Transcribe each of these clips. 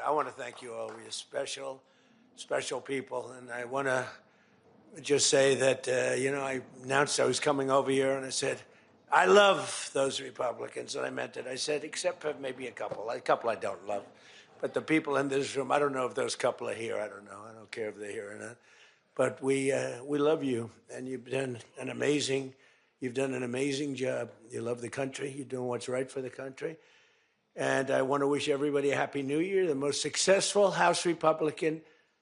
I want to thank you all. You're special people. And I want to just say that, I announced I was coming over here, and I said, I love those Republicans, and I meant it. I said, except for maybe a couple I don't love. But the people in this room, I don't know if those couple are here. I don't know. I don't care if they're here or not. But we love you, and you've done an amazing job. You love the country. You're doing what's right for the country. And I want to wish everybody a Happy New Year, the most successful House Republican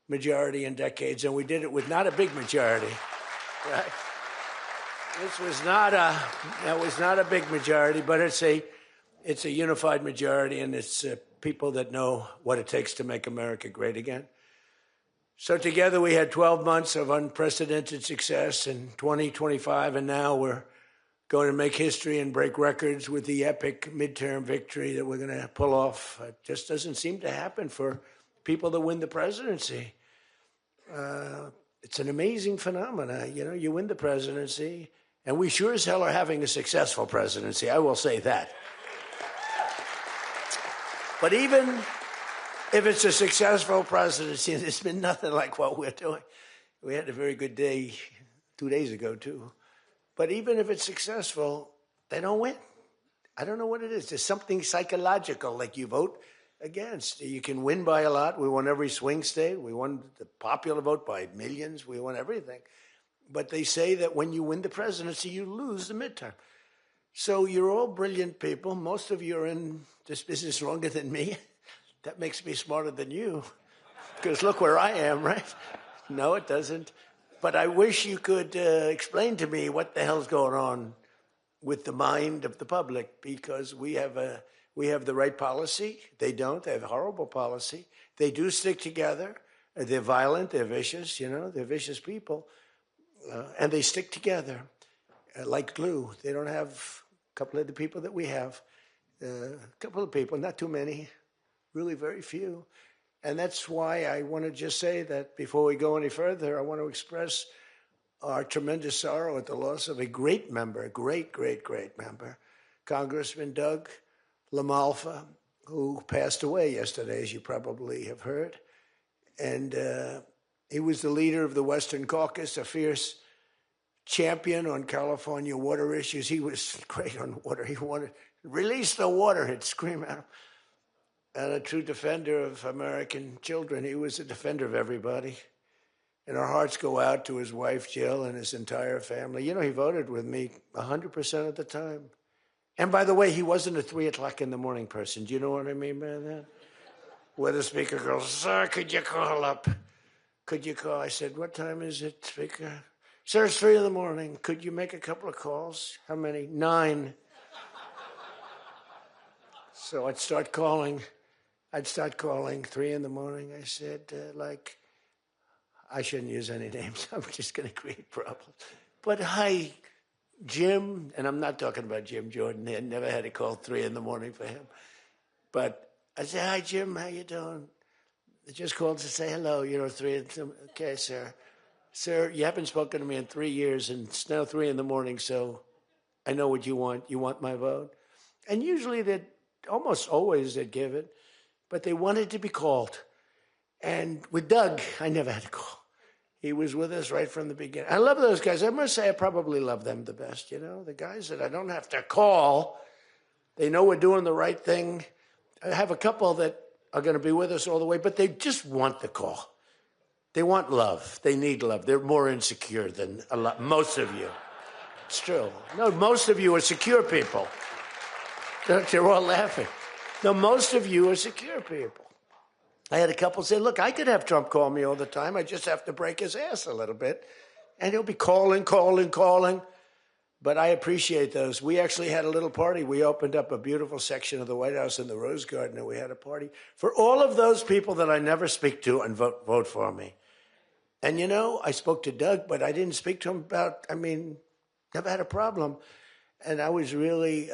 majority in decades. And we did it with not a big majority, right? That was not a big majority, but it's a unified majority, and it's people that know what it takes to make America great again. So together we had 12 months of unprecedented success in 2025, and now we're going to make history and break records with the epic midterm victory that we're going to pull off. It just doesn't seem to happen for people that win the presidency. It's an amazing phenomenon. You win the presidency, and we sure as hell are having a successful presidency. I will say that. But even if it's a successful presidency, it's been nothing like what we're doing. We had a very good day 2 days ago, too. But even if it's successful, they don't win. I don't know what it is. There's something psychological, like you vote against. You can win by a lot. We won every swing state. We won the popular vote by millions. We won everything. But they say that when you win the presidency, you lose the midterm. So you're all brilliant people. Most of you are in this business longer than me. That makes me smarter than you. Because look where I am, right? No, it doesn't. But I wish you could explain to me what the hell's going on with the mind of the public, because we have the right policy. They don't. They have a horrible policy. They do stick together. They're violent. They're vicious. They're vicious people. And they stick together like glue. They don't have a couple of the people that we have. A couple of people, not too many, really very few. And that's why I want to just say that before we go any further, I want to express our tremendous sorrow at the loss of a great member, a great, great, great member, Congressman Doug LaMalfa, who passed away yesterday, as you probably have heard. And he was the leader of the Western Caucus, a fierce champion on California water issues. He was great on water. He wanted, release the water, he'd scream at him. And a true defender of American children. He was a defender of everybody. And our hearts go out to his wife, Jill, and his entire family. He voted with me 100% of the time. And by the way, he wasn't a 3 o'clock in the morning person. Do you know what I mean by that? Where the speaker goes, sir, could you call up? Could you call? I said, what time is it, speaker? Sir, it's 3 in the morning. Could you make a couple of calls? How many? 9. So I'd start calling 3 in the morning. I said, I shouldn't use any names. I'm just going to create problems. But hi, Jim, and I'm not talking about Jim Jordan. I never had a call 3 in the morning for him. But I said, hi, Jim, how you doing? I just called to say hello, 3 in the morning. Okay, sir. Sir, you haven't spoken to me in 3 years, and it's now 3 in the morning, so I know what you want. You want my vote? And usually almost always they'd give it. But they wanted to be called. And with Doug, I never had to call. He was with us right from the beginning. I love those guys. I must say I probably love them the best, the guys that I don't have to call. They know we're doing the right thing. I have a couple that are going to be with us all the way, but they just want the call. They want love. They need love. They're more insecure than most of you. It's true. No, most of you are secure people. They're all laughing. No, most of you are secure people. I had a couple say, look, I could have Trump call me all the time. I just have to break his ass a little bit. And he'll be calling. But I appreciate those. We actually had a little party. We opened up a beautiful section of the White House in the Rose Garden, and we had a party for all of those people that I never speak to and vote for me. And, I spoke to Doug, but I didn't speak to him never had a problem. And I was really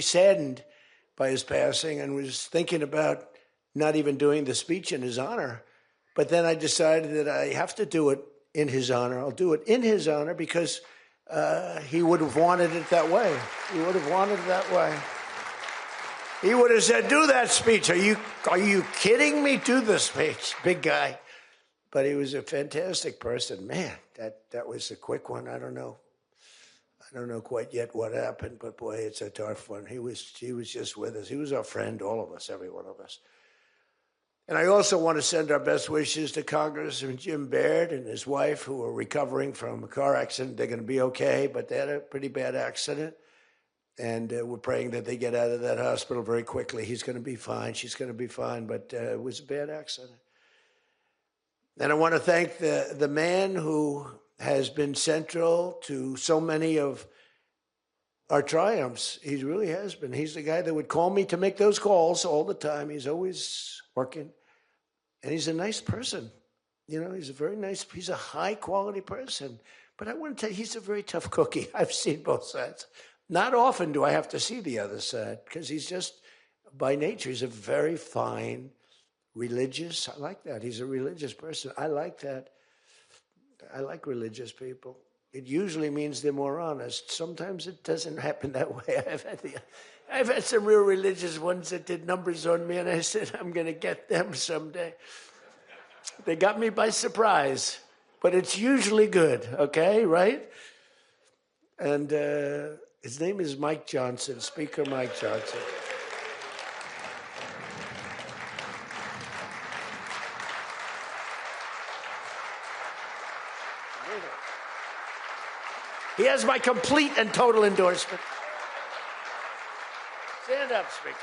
saddened by his passing and was thinking about not even doing the speech in his honor. But then I decided that I have to do it in his honor. I'll do it in his honor because he would have wanted it that way. He would have wanted it that way. He would have said, do that speech. Are you kidding me? Do the speech, big guy. But he was a fantastic person. Man, that was a quick one. I don't know quite yet what happened, but boy, it's a tough one. He was just with us. He was our friend, all of us, every one of us. And I also want to send our best wishes to Congressman Jim Baird and his wife, who are recovering from a car accident. They're going to be okay, but they had a pretty bad accident. And we're praying that they get out of that hospital very quickly. He's going to be fine. She's going to be fine, but it was a bad accident. And I want to thank the man who has been central to so many of our triumphs. He really has been. He's the guy that would call me to make those calls all the time. He's always working. And he's a nice person. You know, he's a high-quality person. But I want to tell you, he's a very tough cookie. I've seen both sides. Not often do I have to see the other side, because he's just, by nature, he's a very fine, religious. I like that. He's a religious person. I like that. I like religious people. It usually means they're more honest. Sometimes it doesn't happen that way. I've had some real religious ones that did numbers on me, and I said, I'm going to get them someday. They got me by surprise, but it's usually good, okay, right? And his name is Mike Johnson, Speaker Mike Johnson. He has my complete and total endorsement. Stand up, Speaker.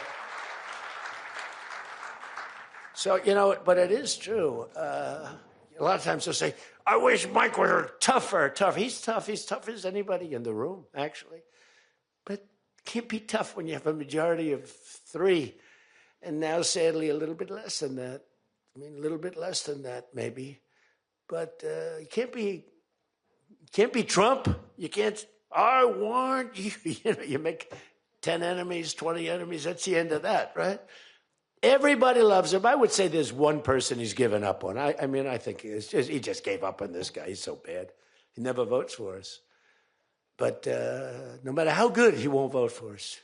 So, you know, but it is true. A lot of times they'll say, I wish Mike were tougher. He's tough. He's tough as anybody in the room, actually. But can't be tough when you have a majority of 3. And now, sadly, a little bit less than that. I mean, a little bit less than that, maybe. But you can't be Trump. You can't, I want you. You know, you make 10 enemies, 20 enemies. That's the end of that, right? Everybody loves him. I would say there's one person he's given up on. I mean, I think he just gave up on this guy. He's so bad. He never votes for us. But no matter how good, he won't vote for us.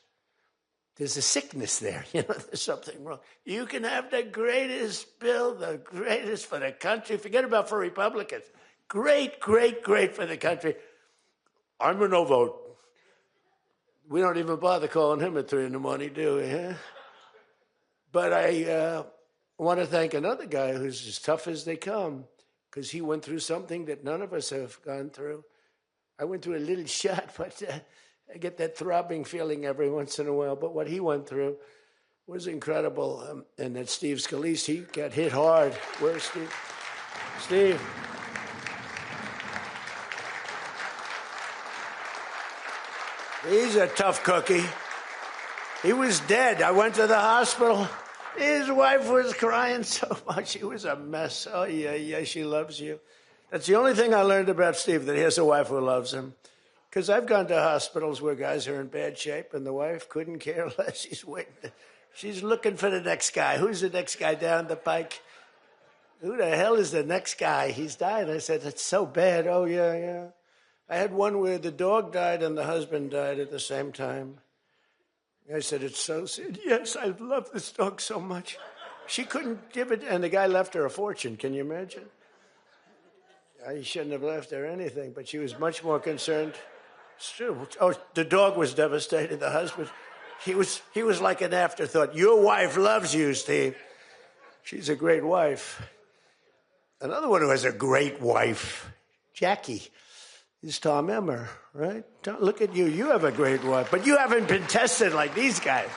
There's a sickness there. You know, there's something wrong. You can have the greatest bill, the greatest for the country. Forget about for Republicans. Great, great, great for the country. I'm a no vote. We don't even bother calling him at 3 in the morning, do we? Huh? But I want to thank another guy who's as tough as they come, because he went through something that none of us have gone through. I went through a little shot, but I get that throbbing feeling every once in a while. But what he went through was incredible. And that Steve Scalise, he got hit hard. Where's Steve? Steve. He's a tough cookie. He was dead. I went to the hospital. His wife was crying so much. He was a mess. Oh, yeah, she loves you. That's the only thing I learned about Steve, that he has a wife who loves him. Because I've gone to hospitals where guys are in bad shape, and the wife couldn't care less. She's waiting. She's looking for the next guy. Who's the next guy down the pike? Who the hell is the next guy? He's died. I said, it's so bad. Oh, yeah. I had one where the dog died and the husband died at the same time. I said, it's so sad. Yes, I love this dog so much. She couldn't give it, and the guy left her a fortune. Can you imagine? I shouldn't have left her anything, but she was much more concerned. It's true. Oh, the dog was devastated. The husband, he was like an afterthought. Your wife loves you, Steve. She's a great wife. Another one who has a great wife, Jackie, is Tom Emmer, right? Look at you. You have a great wife, but you haven't been tested like these guys.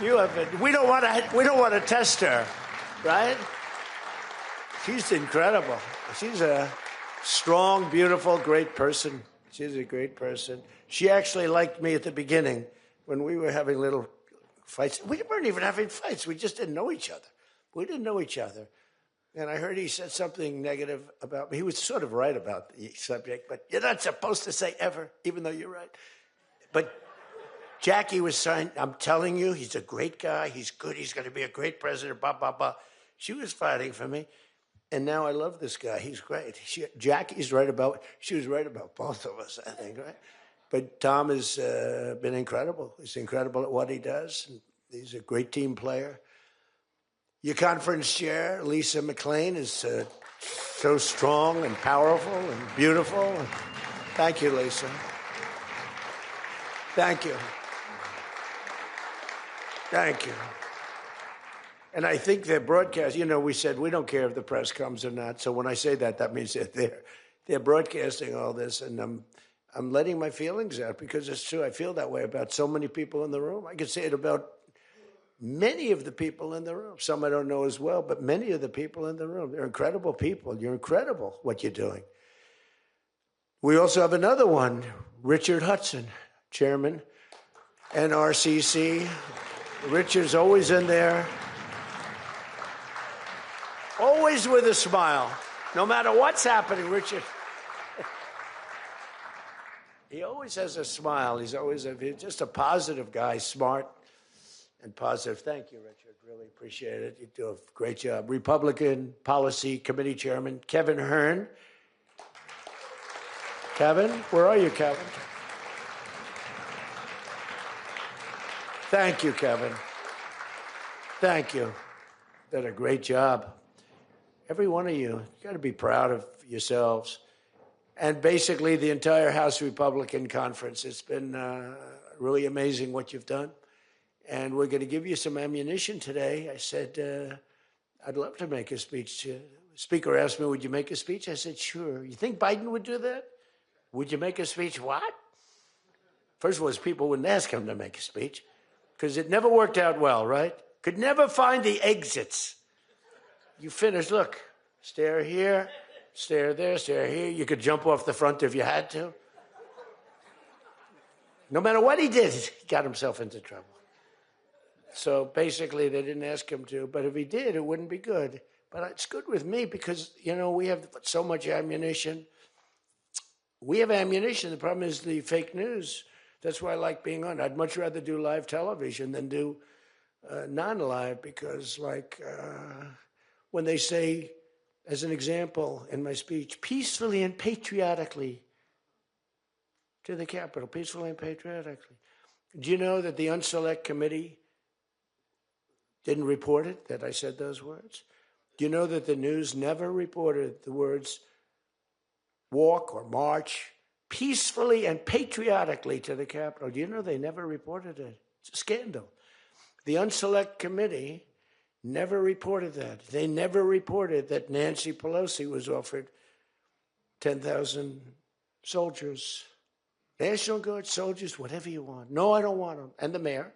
You haven't. We don't want to test her, right? She's incredible. She's a strong, beautiful, great person. She's a great person. She actually liked me at the beginning when we were having little fights. We weren't even having fights. We just didn't know each other. We didn't know each other. And I heard he said something negative about me. He was sort of right about the subject, but you're not supposed to say ever, even though you're right. But Jackie was saying, I'm telling you, he's a great guy. He's good. He's going to be a great president, blah, blah, blah. She was fighting for me. And now I love this guy. He's great. She was right about both of us, I think, right? But Tom has been incredible. He's incredible at what he does. He's a great team player. Your conference chair, Lisa McLean, is so strong and powerful and beautiful. Thank you, Lisa. Thank you. Thank you. And I think their broadcast, we said we don't care if the press comes or not. So when I say that, that means that they're broadcasting all this, and I'm letting my feelings out because it's true. I feel that way about so many people in the room. I could say it about many of the people in the room. Some I don't know as well, but many of the people in the room. They're incredible people. You're incredible what you're doing. We also have another one, Richard Hudson, Chairman, NRCC. Richard's always in there. Always with a smile. No matter what's happening, Richard. He always has a smile. He's just a positive guy, smart and positive. Thank you, Richard. Really appreciate it. You do a great job. Republican Policy Committee Chairman, Kevin Hern. Kevin, where are you, Kevin? Thank you, Kevin. Thank you. Did a great job. Every one of you got to be proud of yourselves. And basically the entire House Republican Conference. It's been really amazing what you've done. And we're going to give you some ammunition today. I said, I'd love to make a speech. The Speaker asked me, would you make a speech? I said, sure. You think Biden would do that? Would you make a speech? What? First of all, people wouldn't ask him to make a speech because it never worked out well, right? Could never find the exits. You finish, look, stare here, stare there, stare here. You could jump off the front if you had to. No matter what he did, he got himself into trouble. So basically, they didn't ask him to, but if he did, it wouldn't be good. But it's good with me because, we have so much ammunition. We have ammunition. The problem is the fake news. That's why I like being on. I'd much rather do live television than do non-live because, when they say, as an example in my speech, peacefully and patriotically to the Capitol, peacefully and patriotically. Do you know that the Unselect Committee didn't report it, that I said those words? Do you know that the news never reported the words walk or march peacefully and patriotically to the Capitol? Do you know they never reported it? It's a scandal. The Unselect Committee never reported that. They never reported that Nancy Pelosi was offered 10,000 soldiers, National Guard soldiers, whatever you want. No, I don't want them. And the mayor.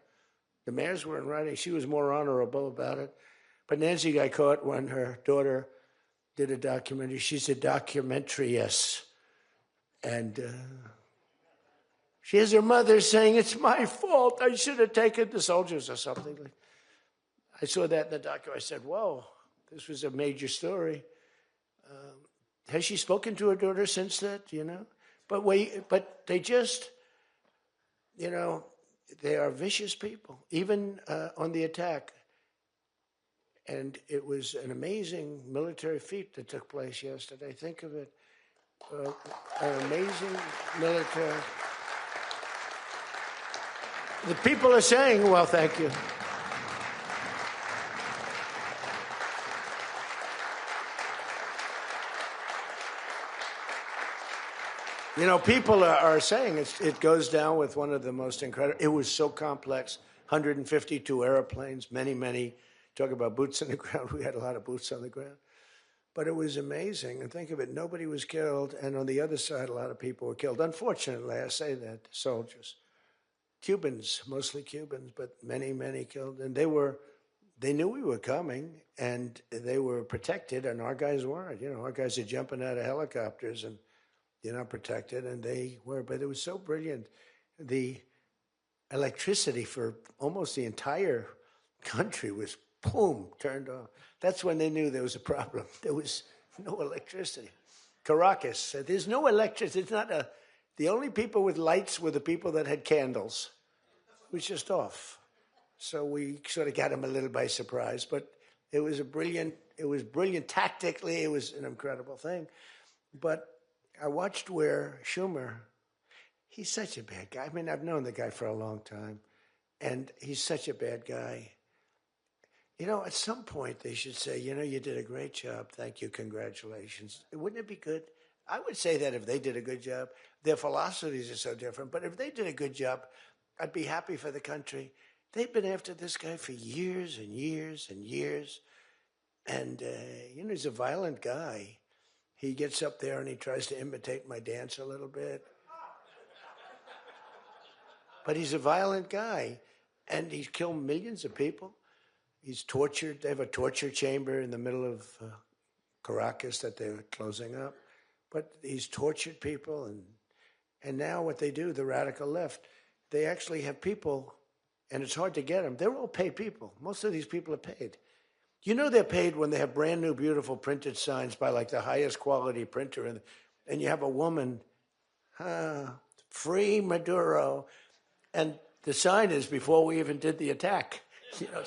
The mayors were in writing. She was more honorable about it. But Nancy got caught when her daughter did a documentary. She's a documentariess. And she has her mother saying, it's my fault. I should have taken the soldiers or something. I saw that in the documentary. I said, whoa, this was a major story. Has she spoken to her daughter since that, But they just, they are vicious people, even on the attack. And it was an amazing military feat that took place yesterday. Think of it. An amazing military. The people are saying, well, thank you. People are saying it goes down with one of the most incredible. It was so complex. 152 airplanes, many. Talk about boots on the ground. We had a lot of boots on the ground. But it was amazing. And think of it, nobody was killed. And on the other side, a lot of people were killed. Unfortunately, I say that, soldiers. Cubans, mostly Cubans, but many killed. And they knew we were coming, and they were protected, and our guys weren't. Our guys are jumping out of helicopters, and they're not protected, and they were. But it was so brilliant. The electricity for almost the entire country was, boom, turned off. That's when they knew there was a problem. There was no electricity. Caracas said, there's no electricity. It's not the only people with lights were the people that had candles. It was just off. So we sort of got them a little by surprise. But it was brilliant tactically. It was an incredible thing. But I watched where Schumer, he's such a bad guy. I mean, I've known the guy for a long time. And he's such a bad guy. You know, at some point they should say, you know, you did a great job. Thank you. Congratulations. Wouldn't it be good? I would say that if they did a good job. Their philosophies are so different. But if they did a good job, I'd be happy for the country. They've been after this guy for years and years and years. And, you know, he's a violent guy. He gets up there and he tries to imitate my dance a little bit. But he's a violent guy. And he's killed millions of people. He's tortured. They have a torture chamber in the middle of Caracas that they're closing up. But he's tortured people. And now what they do, the radical left, they actually have people, and it's hard to get them. They're all paid people. Most of these people are paid. You know they're paid when they have brand new, beautiful printed signs by like the highest quality printer. And you have a woman, free Maduro. And the sign is before we even did the attack. You know,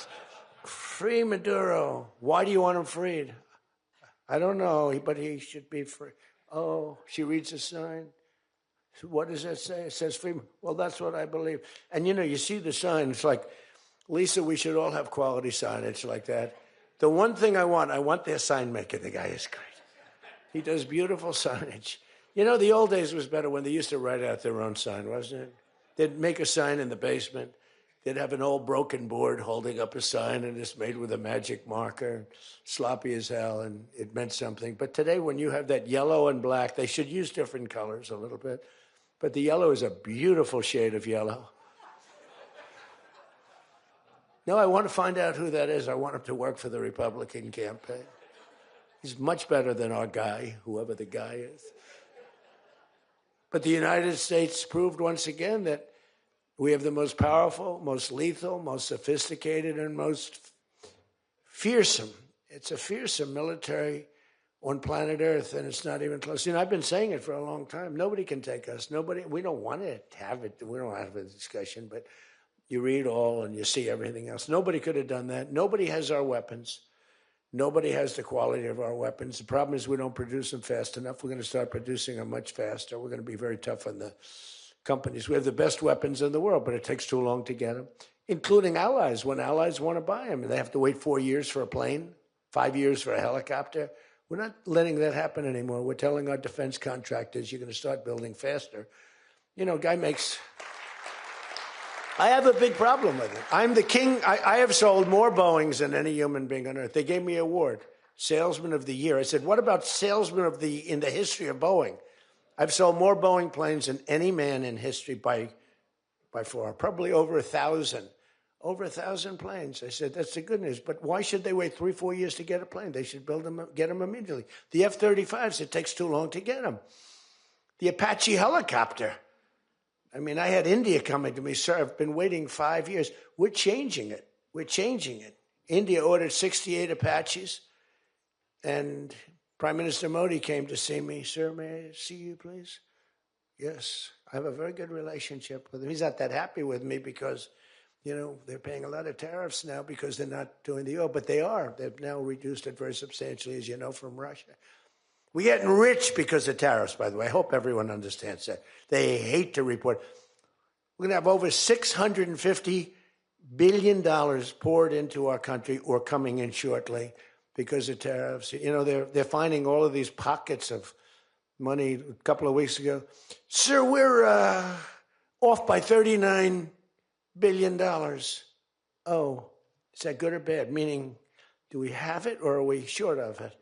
free Maduro. Why do you want him freed? I don't know, but he should be free. Oh, she reads the sign. What does that say? It says free. Well, that's what I believe. And, you know, you see the sign. It's like, Lisa, we should all have quality signage like that. The one thing I want their sign maker. The guy is great. He does beautiful signage. You know, the old days was better when they used to write out their own sign, wasn't it? They'd make a sign in the basement. They'd have an old broken board holding up a sign, and it's made with a magic marker, sloppy as hell, and it meant something. But today, when you have that yellow and black, they should use different colors a little bit. But the yellow is a beautiful shade of yellow. No, I want to find out who that is. I want him to work for the Republican campaign. He's much better than our guy, whoever the guy is. But the United States proved once again that we have the most powerful, most lethal, most sophisticated, and most fearsome. It's a fearsome military on planet Earth, and it's not even close. You know, I've been saying it for a long time. Nobody can take us. Nobody. We don't want to have it. We don't have a discussion, but you read all and you see everything else. Nobody could have done that. Nobody has our weapons. Nobody has the quality of our weapons. The problem is we don't produce them fast enough. We're going to start producing them much faster. We're going to be very tough on the companies. We have the best weapons in the world, but it takes too long to get them, including allies. When allies want to buy them, they have to wait 4 years for a plane, 5 years for a helicopter. We're not letting that happen anymore. We're telling our defense contractors, you're going to start building faster. You know, guy makes... I have a big problem with it. I'm the king. I have sold more Boeings than any human being on earth. They gave me an award, Salesman of the Year. I said, what about Salesman of the in the history of Boeing? I've sold more Boeing planes than any man in history by far, probably over 1,000. Over 1,000 planes. I said, that's the good news. But why should they wait 3-4 years to get a plane? They should build them, get them immediately. The F-35s, it takes too long to get them. The Apache helicopter. I mean, I had India coming to me, sir, I've been waiting 5 years. We're changing it. We're changing it. India ordered 68 Apaches, and Prime Minister Modi came to see me. Sir, may I see you, please? Yes. I have a very good relationship with him. He's not that happy with me because, you know, they're paying a lot of tariffs now because they're not doing the oil, but they are. They've now reduced it very substantially, as you know, from Russia. We're getting rich because of tariffs, by the way. I hope everyone understands that. They hate to report. We're going to have over $650 billion poured into our country or coming in shortly because of tariffs. You know, they're finding all of these pockets of money. A couple of weeks ago, sir, we're off by $39 billion. Oh, is that good or bad? Meaning, do we have it or are we short of it?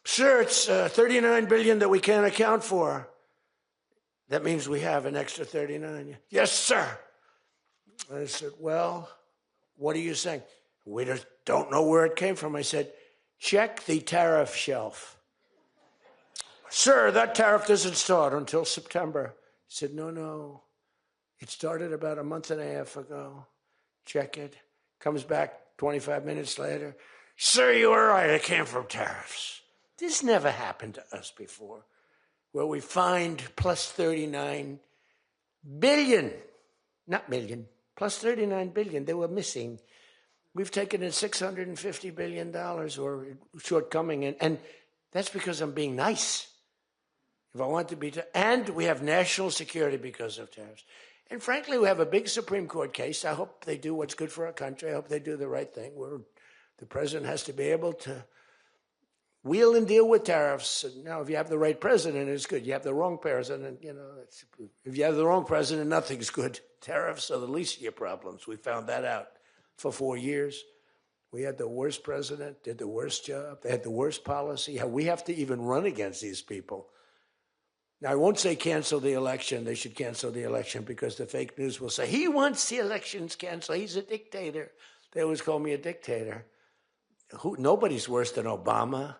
Sir, it's $39 billion that we can't account for. That means we have an extra 39. Yes, sir. I said, well, what are you saying? We just don't know where it came from. I said, check the tariff shelf. Sir, that tariff doesn't start until September. He said, no. It started about a month and a half ago. Check it. Comes back 25 minutes later. Sir, you were right. It came from tariffs. This never happened to us before, where we find plus 39 billion, not million, plus 39 billion. They were missing. We've taken in $650 billion or shortcoming, and that's because I'm being nice. If I want to be, and we have national security because of tariffs. And frankly, we have a big Supreme Court case. I hope they do what's good for our country. I hope they do the right thing. The president has to be able to wheel and deal with tariffs. Now, if you have the right president, it's good. You have the wrong president, if you have the wrong president, nothing's good. Tariffs are the least of your problems. We found that out for 4 years. We had the worst president, did the worst job. They had the worst policy. We have to even run against these people. Now, I won't say cancel the election. They should cancel the election because the fake news will say, he wants the elections canceled. He's a dictator. They always call me a dictator. Nobody's worse than Obama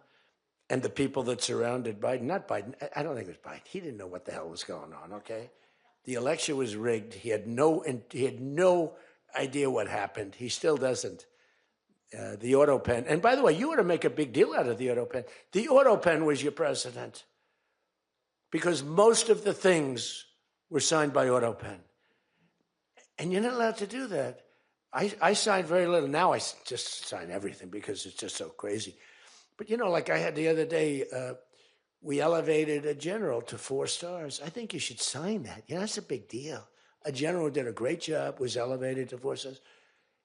and the people that surrounded Biden. Not Biden. I don't think it was Biden. He didn't know what the hell was going on, okay? The election was rigged. He had no idea what happened. He still doesn't. The auto pen. And by the way, you ought to make a big deal out of the auto pen. The auto pen was your president because most of the things were signed by auto pen. And you're not allowed to do that. I signed very little. Now I just sign everything because it's just so crazy. But, like I had the other day, we elevated a general to 4 stars. I think you should sign that. That's a big deal. A general did a great job, was elevated to 4 stars.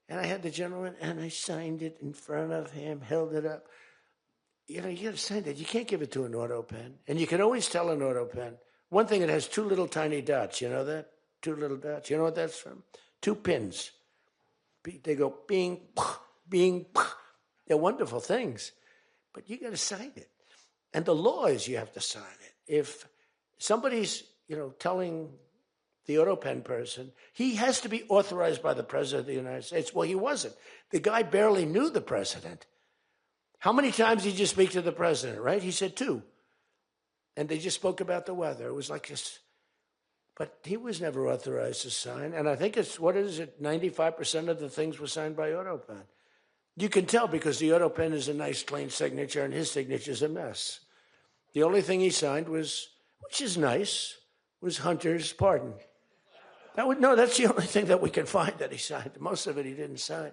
And I had the gentleman, and I signed it in front of him, held it up. You got to sign that. You can't give it to an auto pen. And you can always tell an auto pen. One thing, it has 2 little tiny dots. You know that? 2 little dots. You know what that's from? 2 pins. They go bing, bing. They're wonderful things. But you got to sign it. And the law is you have to sign it. If somebody's, telling the auto pen person, he has to be authorized by the president of the United States. Well, he wasn't. The guy barely knew the president. How many times did you speak to the president, right? He said 2. And they just spoke about the weather. It was like this. But he was never authorized to sign. And I think 95% of the things were signed by auto pen. You can tell because the auto pen is a nice, clean signature, and his signature is a mess. The only thing he signed was, which is nice, was Hunter's pardon. That's the only thing that we can find that he signed. Most of it he didn't sign.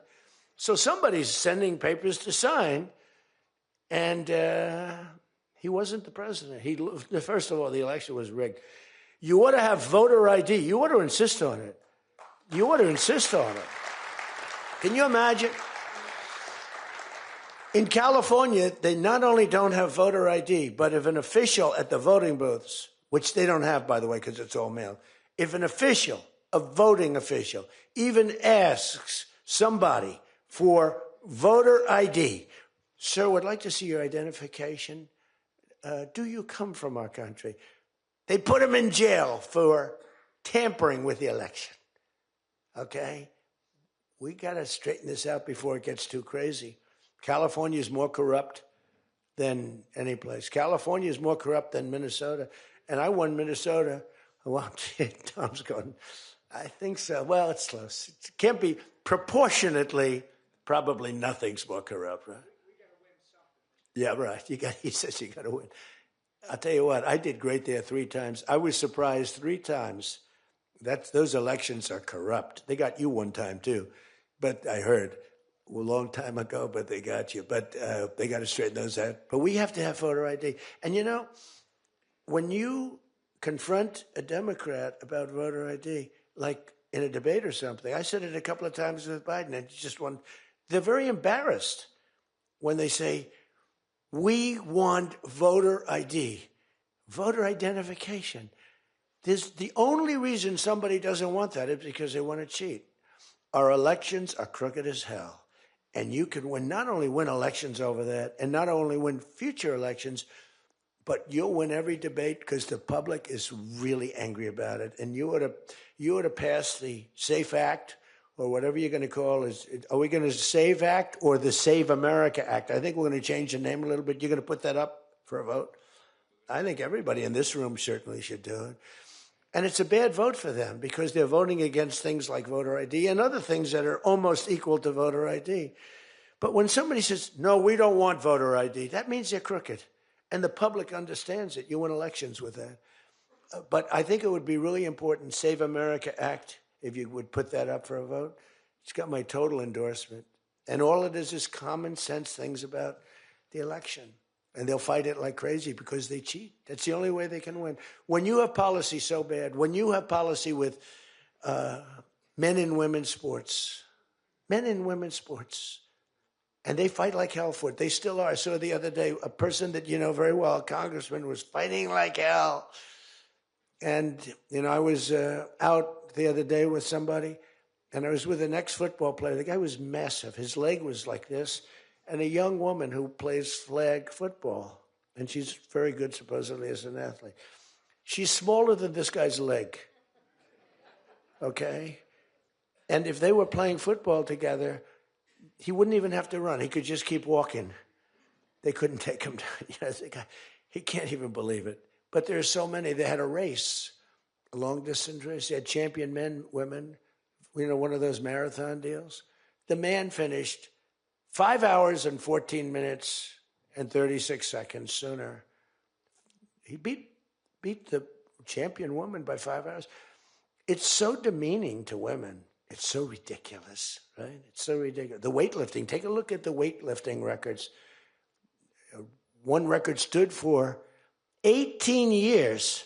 So somebody's sending papers to sign, and he wasn't the president. First of all, the election was rigged. You ought to have voter ID. You ought to insist on it. You ought to insist on it. Can you imagine? In California, they not only don't have voter ID, but if an official at the voting booths, which they don't have, by the way, because it's all mail, if an official, a voting official, even asks somebody for voter ID, sir, would like to see your identification. Do you come from our country? They put him in jail for tampering with the election. Okay? We got to straighten this out before it gets too crazy. California is more corrupt than any place. California is more corrupt than Minnesota. And I won Minnesota. Well, Tom's going, I think so. Well, it's close. It can't be proportionately, probably nothing's more corrupt, right? We got to win something. Yeah, right. He says you got to win. I'll tell you what, I did great there 3 times. I was surprised 3 times. Those elections are corrupt. They got you 1 time, too. But I heard a long time ago, but they got you. But they got to straighten those out. But we have to have voter ID. And, when you confront a Democrat about voter ID, like in a debate or something, I said it a couple of times with Biden, and they're very embarrassed when they say, we want voter ID, voter identification. The only reason somebody doesn't want that is because they want to cheat. Our elections are crooked as hell. And you can not only win elections over that, and not only win future elections, but you'll win every debate because the public is really angry about it. And you ought to pass the SAFE Act, or whatever you're going to call it. Are we going to SAVE Act or the Save America Act? I think we're going to change the name a little bit. You're going to put that up for a vote? I think everybody in this room certainly should do it. And it's a bad vote for them because they're voting against things like voter ID and other things that are almost equal to voter ID. But when somebody says, no, we don't want voter ID, that means they're crooked. And the public understands it. You win elections with that. But I think it would be really important, Save America Act, if you would put that up for a vote. It's got my total endorsement. And all it is common sense things about the election. And they'll fight it like crazy because they cheat. That's the only way they can win. When you have policy so bad, when you have policy with men and women's sports. Men and women's sports. And they fight like hell for it. They still are. I saw the other day a person that you know very well, a congressman, was fighting like hell. And, you know, I was out the other day with somebody, and I was with an ex-football player. The guy was massive. His leg was like this. And a young woman who plays flag football. And she's very good, supposedly, as an athlete. She's smaller than this guy's leg. Okay? And if they were playing football together, he wouldn't even have to run. He could just keep walking. They couldn't take him down. Yes, he can't even believe it. But there are so many. They had a race, a long-distance race. They had champion men, women, you know, one of those marathon deals. The man finished 5 hours and 14 minutes and 36 seconds sooner. He beat the champion woman by 5 hours. It's so demeaning to women. It's so ridiculous, right? It's so ridiculous. The weightlifting, take a look at the weightlifting records. One record stood for 18 years,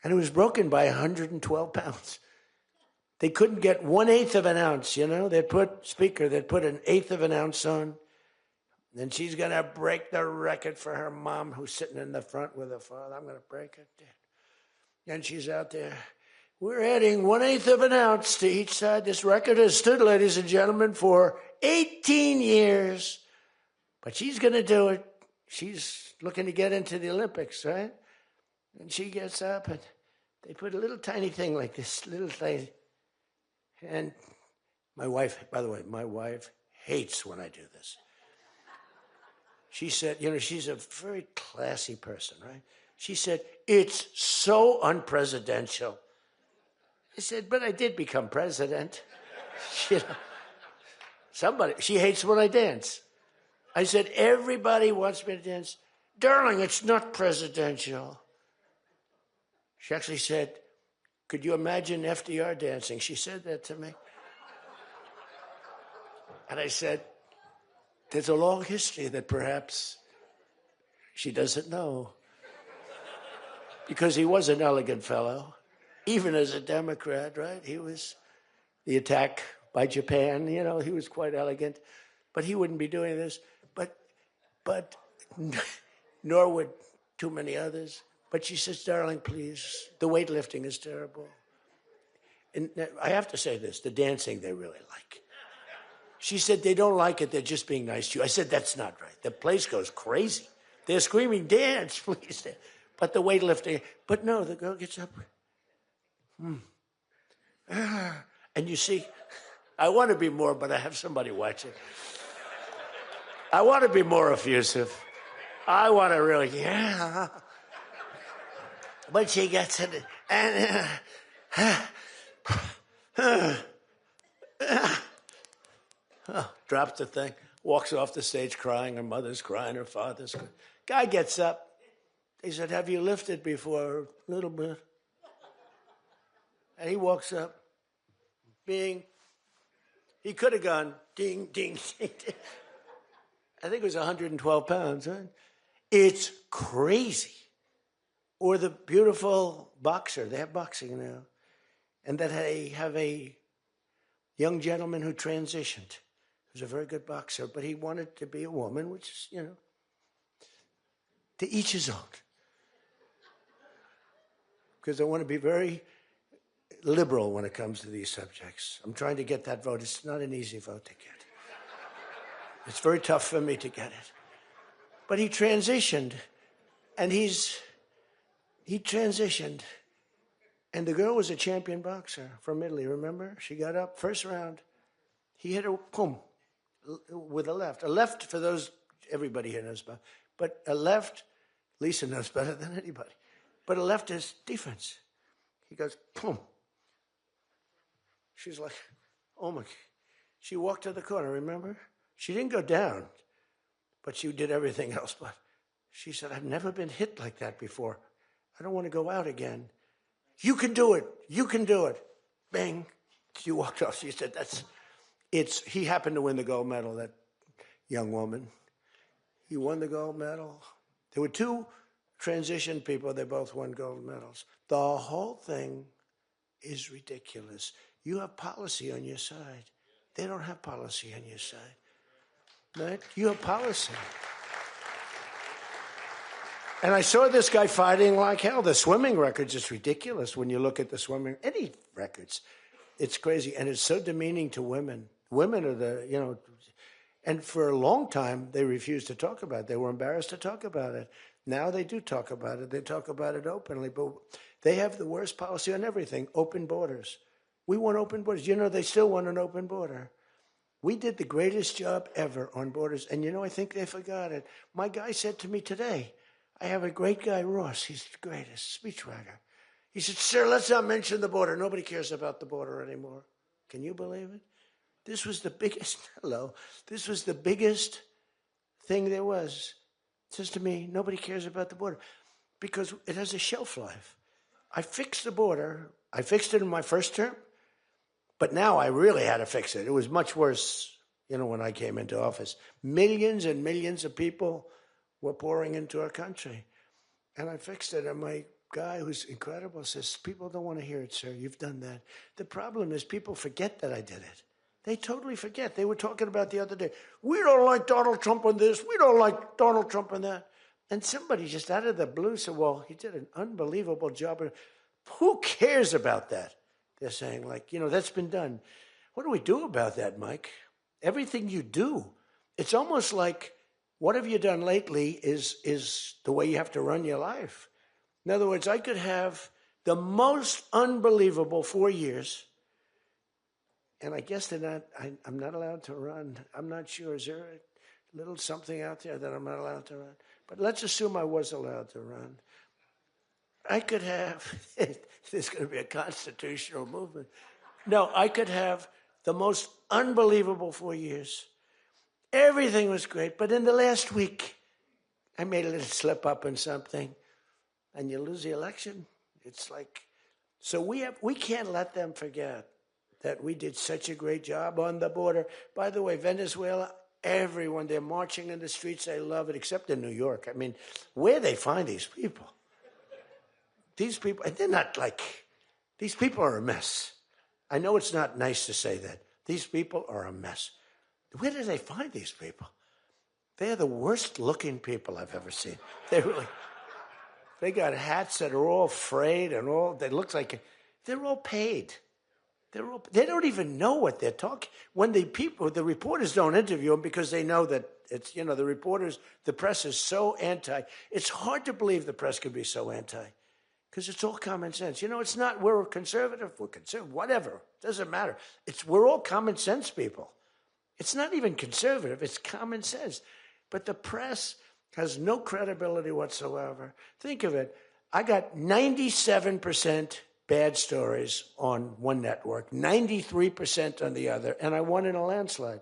and it was broken by 112 pounds. They couldn't get 1/8 of an ounce, you know? They'd put an 1/8 of an ounce on. Then she's going to break the record for her mom, who's sitting in the front with her father. I'm going to break it. And she's out there. We're adding 1/8 of an ounce to each side. This record has stood, ladies and gentlemen, for 18 years. But she's going to do it. She's looking to get into the Olympics, right? And she gets up, and they put a little tiny thing like this, little thing. And my wife, by the way, my wife hates when I do this. She said, you know, she's a very classy person, right? She said, it's so unpresidential. I said, but I did become president. You know, she hates when I dance. I said, everybody wants me to dance. Darling, it's not presidential. She actually said, could you imagine FDR dancing? She said that to me. And I said, there's a long history that perhaps she doesn't know. Because he was an elegant fellow. Even as a Democrat, right? He was the attack by Japan, you know, he was quite elegant. But he wouldn't be doing this. But nor would too many others. But she says, darling, please, the weightlifting is terrible. And I have to say this, the dancing they really like. She said, they don't like it, they're just being nice to you. I said, that's not right. The place goes crazy. They're screaming, dance, please. But the weightlifting, but no, the girl gets up. And you see, I want to be more, but I have somebody watching. I want to be more effusive. I want to really, yeah. But she gets it, and drops the thing, walks off the stage crying. Her mother's crying, her father's crying. Guy gets up. He said, have you lifted before? A little bit. And he walks up, bing. He could have gone ding, ding, ding, ding. I think it was 112 pounds, right? It's crazy. Or the beautiful boxer, they have boxing now, and that they have a young gentleman who transitioned, who's a very good boxer, but he wanted to be a woman, which is, you know, to each his own. Because I want to be very liberal when it comes to these subjects. I'm trying to get that vote. It's not an easy vote to get. It's very tough for me to get it. But he transitioned, and he transitioned. And the girl was a champion boxer from Italy, remember? She got up, first round. He hit her, boom, with a left. A left, for those, everybody here knows about. But a left, Lisa knows better than anybody. But a left is defense. He goes, boom. She's like, oh my. She walked to the corner, remember? She didn't go down, but she did everything else. But she said, I've never been hit like that before. I don't want to go out again. You can do it. You can do it. Bang. She walked off. She said, he happened to win the gold medal, that young woman. He won the gold medal. There were two transition people. They both won gold medals. The whole thing is ridiculous. You have policy on your side. They don't have policy on your side. Right? You have policy. And I saw this guy fighting like hell. The swimming records is ridiculous when you look at the swimming, any records. It's crazy. And it's so demeaning to women. Women are the, and for a long time, they refused to talk about it. They were embarrassed to talk about it. Now they do talk about it. They talk about it openly. But they have the worst policy on everything, open borders. We want open borders. They still want an open border. We did the greatest job ever on borders. And I think they forgot it. My guy said to me today, I have a great guy, Ross. He's the greatest speechwriter. He said, sir, let's not mention the border. Nobody cares about the border anymore. Can you believe it? This was the biggest, this was the biggest thing there was. It says to me, nobody cares about the border because it has a shelf life. I fixed the border. I fixed it in my first term, but now I really had to fix it. It was much worse, when I came into office. Millions and millions of people were pouring into our country. And I fixed it. And my guy, who's incredible, says, people don't want to hear it, sir. You've done that. The problem is people forget that I did it. They totally forget. They were talking about the other day, we don't like Donald Trump on this. We don't like Donald Trump on that. And somebody just out of the blue said, well, he did an unbelievable job. Who cares about that? They're saying, that's been done. What do we do about that, Mike? Everything you do. It's almost like, what have you done lately is the way you have to run your life. In other words, I could have the most unbelievable 4 years, and I guess I'm not allowed to run. I'm not sure. Is there a little something out there that I'm not allowed to run? But let's assume I was allowed to run. I could have, there's going to be a constitutional movement. No, I could have the most unbelievable 4 years. Everything was great, but in the last week, I made a little slip up in something, and you lose the election. It's like, so we can't let them forget that we did such a great job on the border. By the way, Venezuela, everyone, they're marching in the streets. They love it, except in New York. I mean, where they find these people? These people, and they're not these people are a mess. I know it's not nice to say that. These people are a mess. Where do they find these people? They're the worst looking people I've ever seen. They got hats that are all frayed and they look like, they're all paid. They don't even know what they're talking. When the reporters don't interview them because they know that it's, the press is so anti. It's hard to believe the press could be so anti because it's all common sense. It's not, we're conservative, whatever. Doesn't matter. We're all common sense people. It's not even conservative. It's common sense. But the press has no credibility whatsoever. Think of it. I got 97% bad stories on one network, 93% on the other, and I won in a landslide.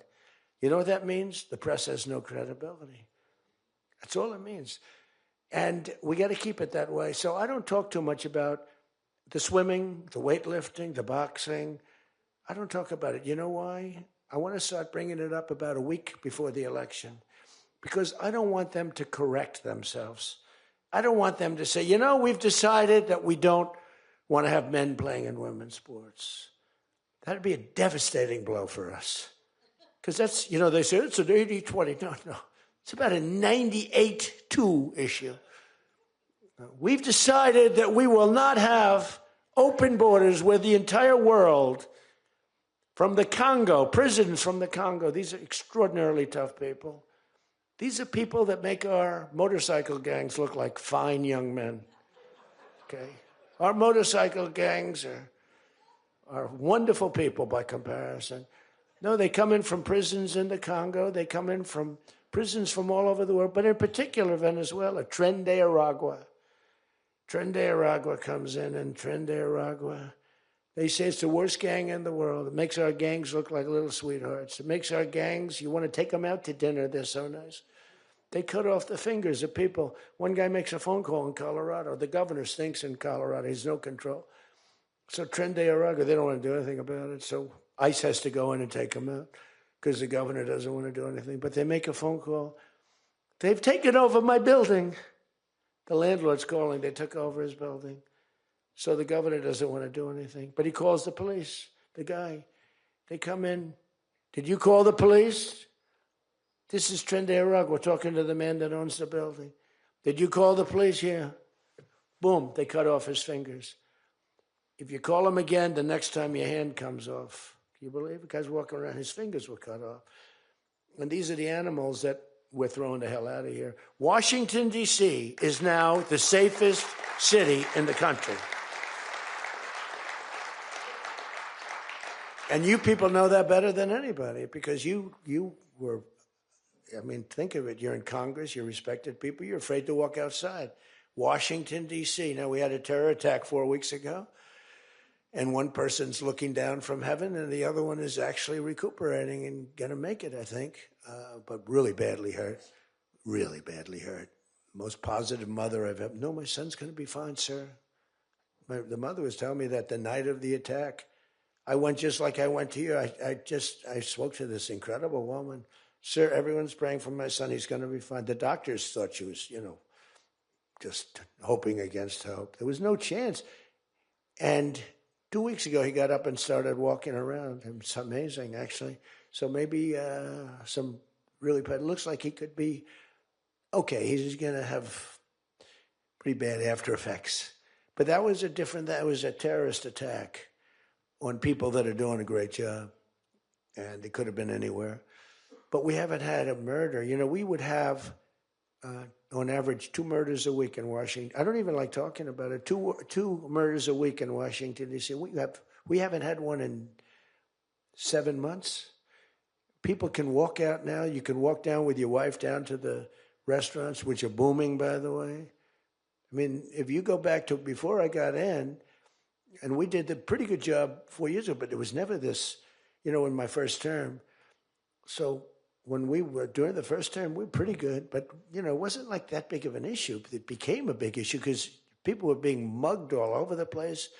You know what that means? The press has no credibility. That's all it means. And we got to keep it that way. So I don't talk too much about the swimming, the weightlifting, the boxing. I don't talk about it. You know why? I want to start bringing it up about a week before the election because I don't want them to correct themselves. I don't want them to say, we've decided that we don't want to have men playing in women's sports. That'd be a devastating blow for us. Because that's, they say it's an 80-20. No. It's about a 98-2 issue. We've decided that we will not have open borders where the entire world, from the Congo, prisons from the Congo, these are extraordinarily tough people. These are people that make our motorcycle gangs look like fine young men. Okay? Our motorcycle gangs are wonderful people by comparison. No, they come in from prisons in the Congo. They come in from prisons from all over the world, but in particular Venezuela. Tren de Aragua. Tren de Aragua comes in, and Tren de Aragua, they say it's the worst gang in the world. It makes our gangs look like little sweethearts. It makes our gangs, you want to take them out to dinner, they're so nice. They cut off the fingers of people. One guy makes a phone call in Colorado. The governor stinks in Colorado. He's no control. So Tren de Aragua, they don't want to do anything about it. So ICE has to go in and take them out because the governor doesn't want to do anything. But they make a phone call. They've taken over my building. The landlord's calling. They took over his building. So the governor doesn't want to do anything. But he calls the police. The guy, they come in. Did you call the police? This is Trende Rug. We're talking to the man that owns the building. Did you call the police? Yeah. Boom, they cut off his fingers. If you call him again, the next time your hand comes off. Can you believe it? The guy's walking around, his fingers were cut off. And these are the animals that we're throwing the hell out of here. Washington, D.C. is now the safest city in the country. And you people know that better than anybody because you were, I mean, think of it. You're in Congress. You're respected people. You're afraid to walk outside. Washington, D.C. Now, we had a terror attack 4 weeks ago, and one person's looking down from heaven, and the other one is actually recuperating and going to make it, I think, but really badly hurt. Really badly hurt. Most positive mother I've ever. No, my son's going to be fine, sir. The mother was telling me that the night of the attack, I went just like I went to you. I spoke to this incredible woman. Sir, everyone's praying for my son. He's going to be fine. The doctors thought she was, just hoping against hope. There was no chance. And 2 weeks ago, he got up and started walking around. It's amazing, actually. So maybe some really bad. It looks like he could be okay. He's going to have pretty bad after effects. But that was a terrorist attack on people that are doing a great job. And it could have been anywhere. But we haven't had a murder. We would have, on average, 2 murders a week in Washington. I don't even like talking about it. Two murders a week in Washington, D.C. We haven't had one in 7 months. People can walk out now. You can walk down with your wife down to the restaurants, which are booming, by the way. I mean, if you go back to before I got in, and we did a pretty good job 4 years ago, but there was never this, in my first term. So when we were during the first term, we were pretty good, but, it wasn't like that big of an issue. It became a big issue because people were being mugged all over the place.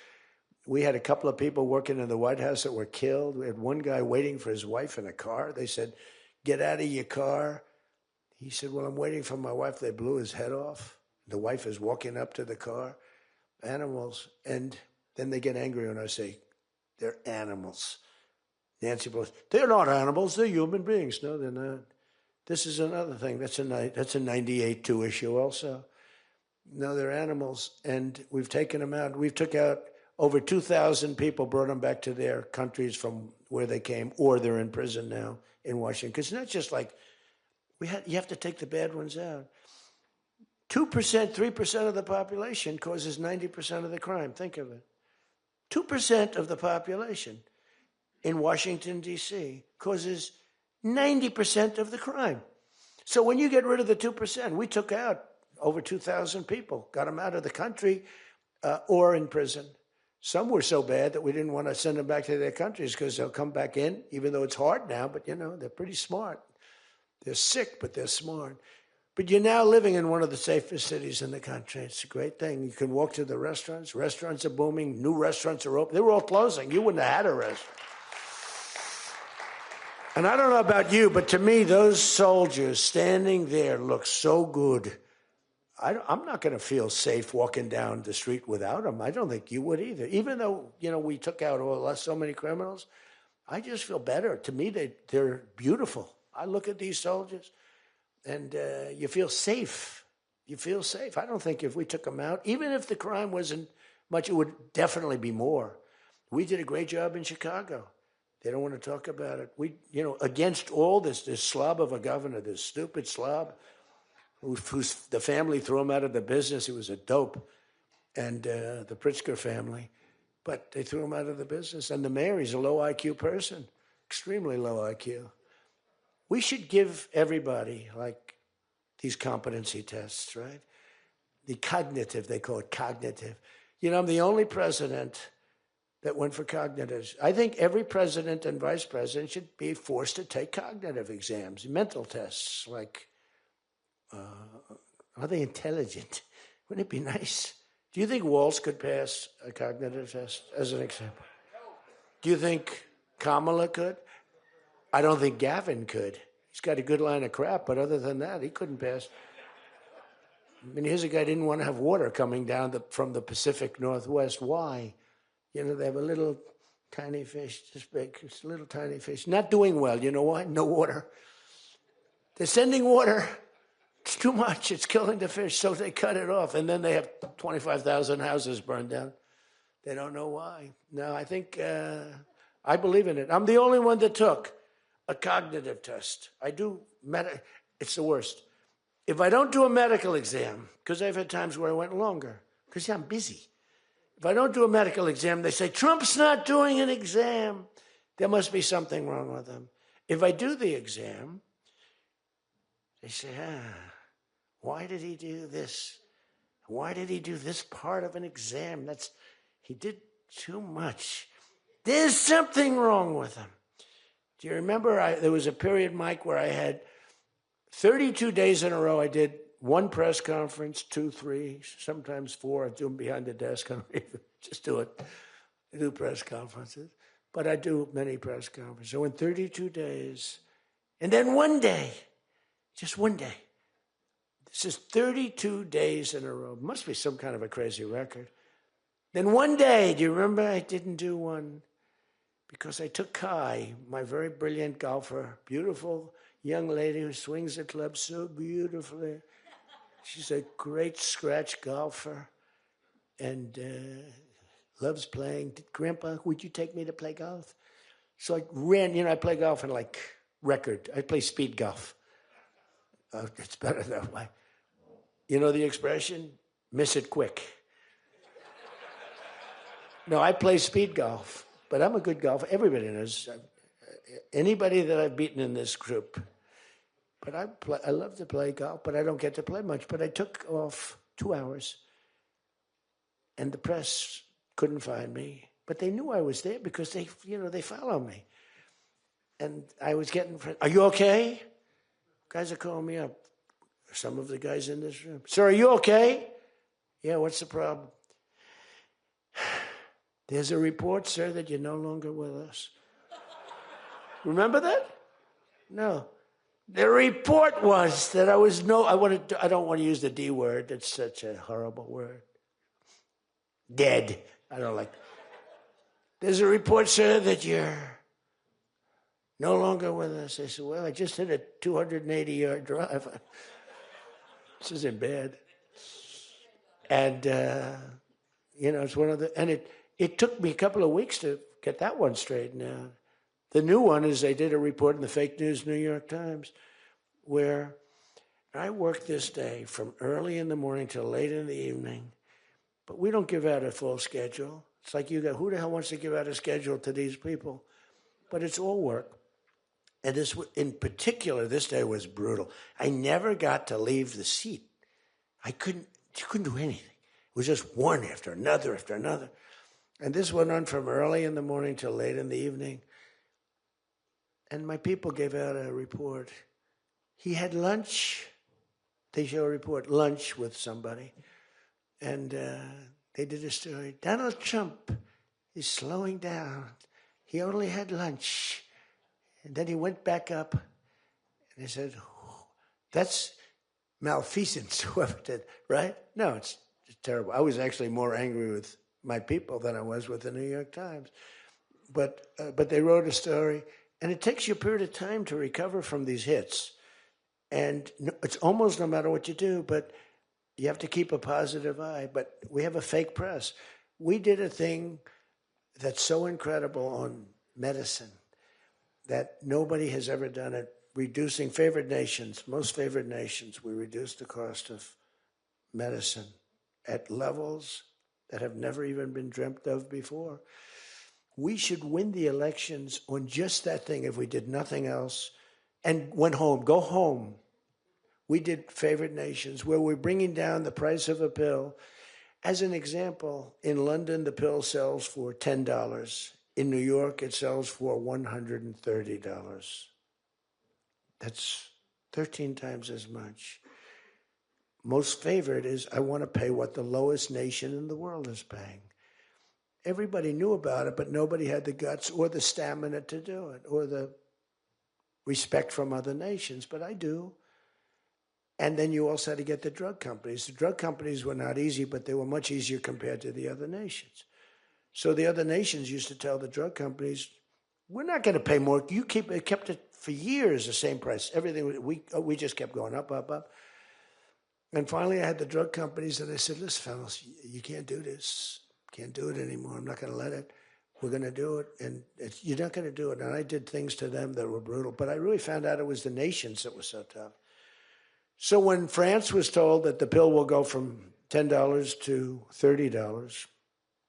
We had a couple of people working in the White House that were killed. We had one guy waiting for his wife in a car. They said, "Get out of your car." He said, "Well, I'm waiting for my wife." They blew his head off. The wife is walking up to the car. Animals. And then they get angry when I say, they're animals. Nancy Pelosi, they're not animals, they're human beings. No, they're not. This is another thing. That's a 98-2 issue also. No, they're animals, and we've taken them out. We've took out over 2,000 people, brought them back to their countries from where they came, or they're in prison now in Washington. Because it's not just like, you have to take the bad ones out. 2%, 3% of the population causes 90% of the crime. Think of it. 2% of the population in Washington, D.C. causes 90% of the crime. So when you get rid of the 2%, we took out over 2,000 people, got them out of the country or in prison. Some were so bad that we didn't want to send them back to their countries because they'll come back in, even though it's hard now, but, they're pretty smart. They're sick, but they're smart. But you're now living in one of the safest cities in the country. It's a great thing. You can walk to the restaurants. Restaurants are booming. New restaurants are open. They were all closing. You wouldn't have had a restaurant. And I don't know about you, but to me, those soldiers standing there look so good. I'm not going to feel safe walking down the street without them. I don't think you would either. Even though, we took out so many criminals, I just feel better. To me, they're beautiful. I look at these soldiers, and you feel safe. You feel safe. I don't think if we took them out, even if the crime wasn't much, it would definitely be more. We did a great job in Chicago. They don't want to talk about it. We, against all this slob of a governor, this stupid slob, who's the family threw him out of the business. He was a dope, and the Pritzker family. But they threw him out of the business. And the mayor, he's a low IQ person, extremely low IQ. We should give everybody, like, these competency tests, right? The cognitive, they call it cognitive. I'm the only president that went for cognitive. I think every president and vice president should be forced to take cognitive exams, mental tests, like, are they intelligent? Wouldn't it be nice? Do you think Walz could pass a cognitive test, as an example? Do you think Kamala could? I don't think Gavin could. He's got a good line of crap, but other than that, he couldn't pass. I mean, here's a guy didn't want to have water coming down from the Pacific Northwest. Why? You know, they have a little tiny fish, this big. It's a little tiny fish. Not doing well. You know why? No water. They're sending water. It's too much. It's killing the fish. So they cut it off. And then they have 25,000 houses burned down. They don't know why. No, I think, I believe in it. I'm the only one that took a cognitive test. I do, it's the worst. If I don't do a medical exam, because I've had times where I went longer, because I'm busy. If I don't do a medical exam, they say, Trump's not doing an exam. There must be something wrong with him. If I do the exam, they say, why did he do this? Why did he do this part of an exam? He did too much. There's something wrong with him. Do you remember there was a period, Mike, where I had 32 days in a row I did one press conference, 2, 3, sometimes 4. I do them behind the desk. I don't even just do it. I do press conferences. But I do many press conferences. So in 32 days, and then one day, just one day. This is 32 days in a row. Must be some kind of a crazy record. Then one day, do you remember I didn't do one? Because I took Kai, my very brilliant golfer, beautiful young lady who swings the club so beautifully. She's a great scratch golfer and loves playing. Grandpa, would you take me to play golf? So I ran, I play golf in like record. I play speed golf. It's better that way. You know the expression? Miss it quick. No, I play speed golf, but I'm a good golfer. Everybody knows. Anybody that I've beaten in this group. But I love to play golf, but I don't get to play much. But I took off 2 hours, and the press couldn't find me. But they knew I was there because they follow me. And I was getting, are you okay? Guys are calling me up. Some of the guys in this room. Sir, are you okay? Yeah, what's the problem? There's a report, sir, that you're no longer with us. Remember that? No. The report was that I don't want to use the D word. It's such a horrible word. Dead. I don't like. There's a report, sir, that you're no longer with us. I said, well, I just hit a 280-yard drive. This isn't bad. And, it's one of the, and it took me a couple of weeks to get that one straightened out. The new one is they did a report in the fake news New York Times where I worked this day from early in the morning till late in the evening, but we don't give out a full schedule. It's like who the hell wants to give out a schedule to these people? But it's all work. And this, in particular, this day was brutal. I never got to leave the seat. You couldn't do anything. It was just one after another after another. And this went on from early in the morning till late in the evening. And my people gave out a report. He had lunch. They show a report, lunch with somebody. And they did a story. Donald Trump is slowing down. He only had lunch. And then he went back up. And they said, that's malfeasance, whoever did, right? No, it's terrible. I was actually more angry with my people than I was with the New York Times. But they wrote a story. And it takes you a period of time to recover from these hits. And it's almost no matter what you do, but you have to keep a positive eye. But we have a fake press. We did a thing that's so incredible on medicine that nobody has ever done it, reducing favored nations, most favored nations. We reduced the cost of medicine at levels that have never even been dreamt of before. We should win the elections on just that thing if we did nothing else and went home, go home. We did favored nations where we're bringing down the price of a pill. As an example, in London, the pill sells for $10. In New York, it sells for $130. That's 13 times as much. Most favored is I want to pay what the lowest nation in the world is paying. Everybody knew about it, but nobody had the guts or the stamina to do it or the respect from other nations, but I do. And then you also had to get the drug companies. The drug companies were not easy, but they were much easier compared to the other nations. So the other nations used to tell the drug companies, we're not going to pay more. You kept it for years the same price. Everything, we just kept going up, up, up. And finally I had the drug companies and I said, listen, fellas, you can't do this. Can't do it anymore. I'm not going to let it. We're going to do it. And you're not going to do it. And I did things to them that were brutal. But I really found out it was the nations that were so tough. So when France was told that the pill will go from $10 to $30,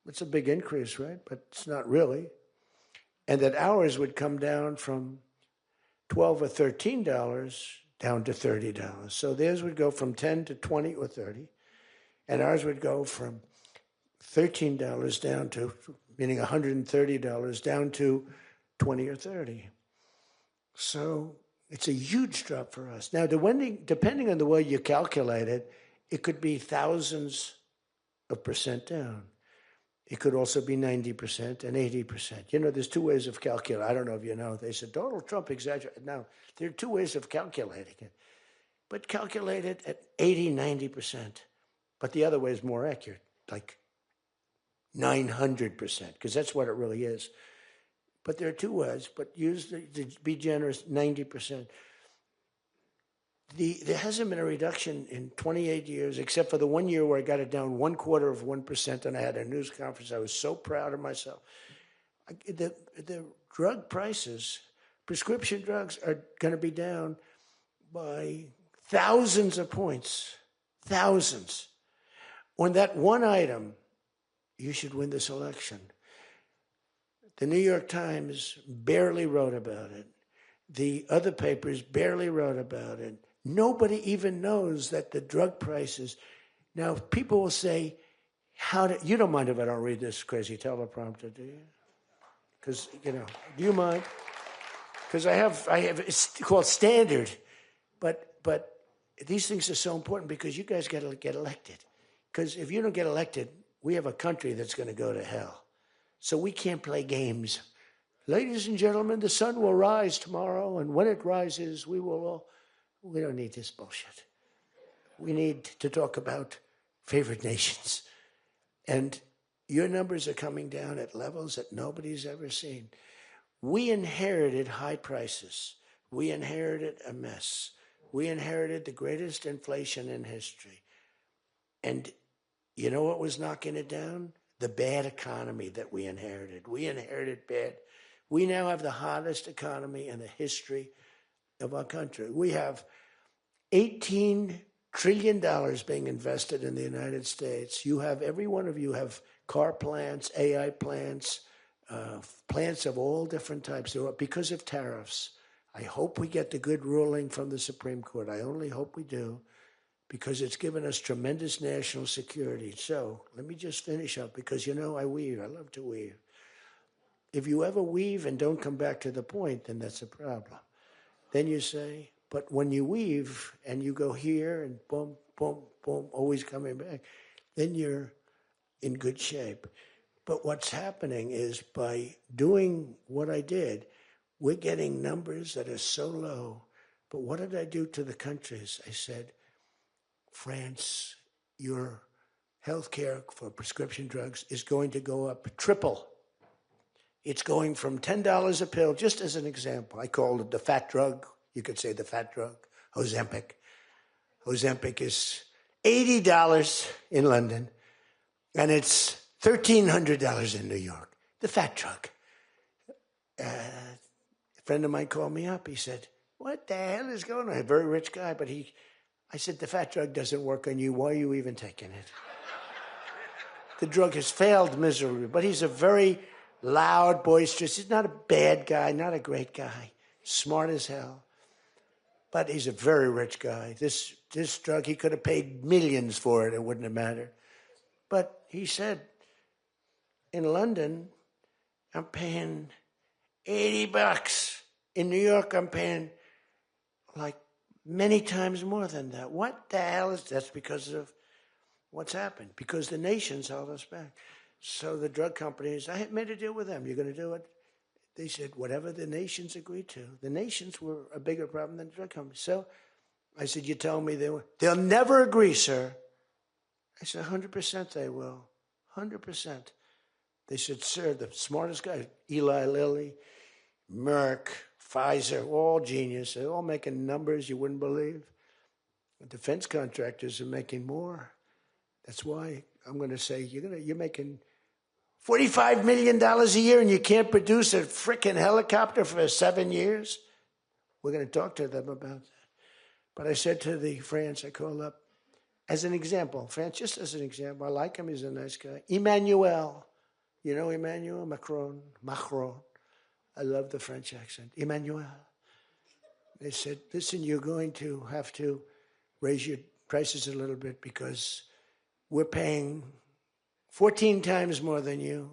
it's a big increase, right? But it's not really. And that ours would come down from $12 or $13 down to $30. So theirs would go from 10 to 20 or 30. And ours would go from $13 down to, meaning $130 down to 20 or 30. So it's a huge drop for us. Now, depending on the way you calculate it, it could be thousands of percent down. It could also be 90% and 80%. You know, there's two ways of calculating. I don't know if you know. They said Donald Trump exaggerated. Now, there are two ways of calculating it. But calculate it at 80, 90%. But the other way is more accurate, like 900%, because that's what it really is. But there are two ways, but to be generous, 90%. There hasn't been a reduction in 28 years, except for the 1 year where I got it down 1/4%, and I had a news conference. I was so proud of myself. The drug prices, prescription drugs, are going to be down by thousands of points, thousands. On that one item, you should win this election. The New York Times barely wrote about it. The other papers barely wrote about it. Nobody even knows that the drug prices. Now, people will say, you don't mind if I don't read this crazy teleprompter, do you? Because, do you mind? Because I have, it's called standard. But these things are so important because you guys got to get elected. Because if you don't get elected, we have a country that's going to go to hell. So we can't play games. Ladies and gentlemen, the sun will rise tomorrow, and when it rises, we don't need this bullshit. We need to talk about favored nations. And your numbers are coming down at levels that nobody's ever seen. We inherited high prices. We inherited a mess. We inherited the greatest inflation in history. And you know what was knocking it down? The bad economy that we inherited. We inherited bad. We now have the hottest economy in the history of our country. We have $18 trillion being invested in the United States. You have, every one of you have car plants, AI plants, plants of all different types. Because of tariffs. I hope we get the good ruling from the Supreme Court. I only hope we do, because it's given us tremendous national security. So let me just finish up, because I weave. I love to weave. If you ever weave and don't come back to the point, then that's a problem. Then you say, but when you weave and you go here and boom, boom, boom, always coming back, then you're in good shape. But what's happening is by doing what I did, we're getting numbers that are so low. But what did I do to the countries? I said, France, your health care for prescription drugs is going to go up triple. It's going from $10 a pill, just as an example. I called it the fat drug. You could say the fat drug, Ozempic. Ozempic is $80 in London, and it's $1,300 in New York. The fat drug. A friend of mine called me up. He said, what the hell is going on? A very rich guy, but I said, the fat drug doesn't work on you. Why are you even taking it? The drug has failed miserably, but he's a very loud, boisterous. He's not a bad guy, not a great guy, smart as hell. But he's a very rich guy. This drug, he could have paid millions for it. It wouldn't have mattered. But he said, in London, I'm paying $80. In New York, I'm paying like many times more than that. What the hell is that? That's because of what's happened. Because the nations held us back. So the drug companies, I had made a deal with them. You're going to do it? They said, whatever the nations agreed to. The nations were a bigger problem than the drug companies. So I said, you tell me they'll never agree, sir. I said, 100% they will. 100%. They said, sir, the smartest guy, Eli Lilly, Merck, Pfizer, all genius. They're all making numbers you wouldn't believe. The defense contractors are making more. That's why I'm going to say, you're making $45 million a year and you can't produce a frickin' helicopter for 7 years? We're going to talk to them about that. But I said to the France, I called up, as an example, France, just as an example, I like him, he's a nice guy. Emmanuel, you know Emmanuel Macron. I love the French accent. Emmanuel. They said, listen, you're going to have to raise your prices a little bit because we're paying 14 times more than you.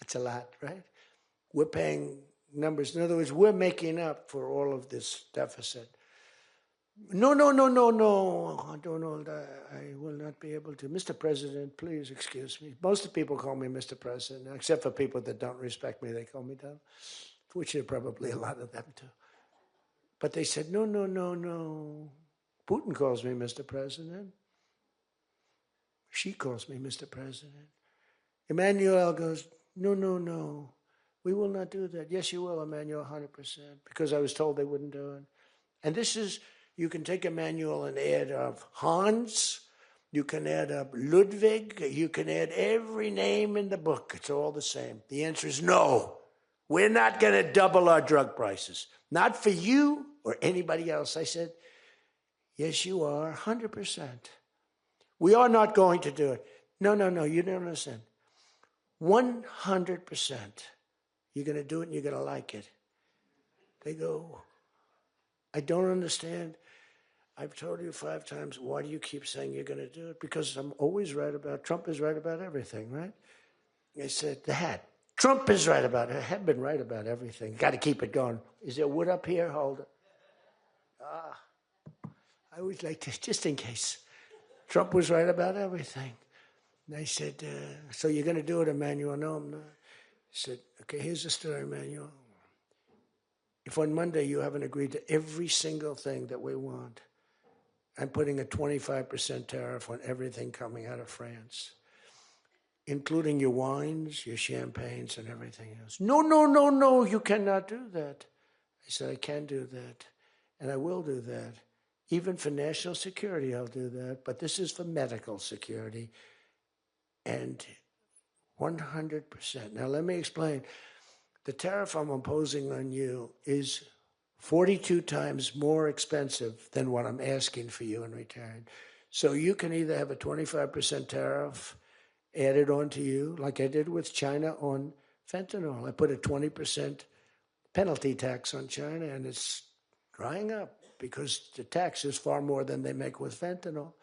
That's a lot, right? We're paying numbers. In other words, we're making up for all of this deficit. No, Donald, I will not be able to. Mr. President, please excuse me. Most of the people call me Mr. President, except for people that don't respect me, they call me Donald, which are probably a lot of them too. But they said, no. Putin calls me Mr. President. She calls me Mr. President. Emmanuel goes, no. We will not do that. Yes, you will, Emmanuel, 100%, because I was told they wouldn't do it. And this is, you can take Emmanuel and add up Hans, you can add up Ludwig, you can add every name in the book. It's all the same. The answer is no. We're not going to double our drug prices. Not for you or anybody else. I said, yes, you are, 100%. We are not going to do it. No, you don't understand. 100%. You're going to do it and you're going to like it. They go, I don't understand. I've told you 5 times, why do you keep saying you're going to do it? Because I'm always right about, Trump is right about everything, right? I said, the hat. Trump is right about it. I have been right about everything. Got to keep it going. Is there wood up here? Hold it. I always like to, just in case. Trump was right about everything. And I said, so you're going to do it, Emmanuel? No, I'm not. I said, okay, here's the story, Emmanuel. If on Monday you haven't agreed to every single thing that we want, I'm putting a 25% tariff on everything coming out of France, including your wines, your champagnes, and everything else. No, you cannot do that. I said, I can do that, and I will do that. Even for national security, I'll do that, but this is for medical security, and 100%. Now, let me explain. The tariff I'm imposing on you is 42 times more expensive than what I'm asking for you in return. So you can either have a 25% tariff added on to you, like I did with China on fentanyl. I put a 20% penalty tax on China, and it's drying up because the tax is far more than they make with fentanyl.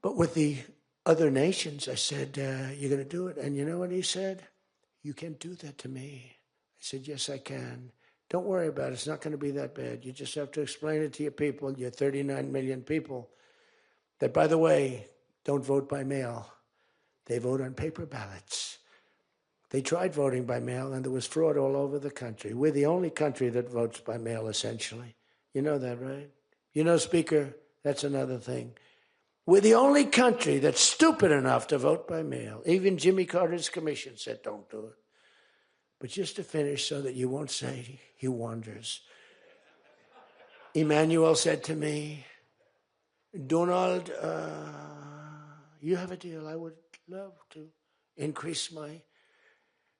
But with the other nations, I said, you're going to do it. And you know what he said? You can't do that to me. I said, yes, I can. Don't worry about it. It's not going to be that bad. You just have to explain it to your people, your 39 million people, that, by the way, don't vote by mail. They vote on paper ballots. They tried voting by mail, and there was fraud all over the country. We're the only country that votes by mail, essentially. You know that, right? You know, Speaker, that's another thing. We're the only country that's stupid enough to vote by mail. Even Jimmy Carter's commission said, don't do it. But just to finish so that you won't say he wanders. Emmanuel said to me, Donald, you have a deal. I would love to increase my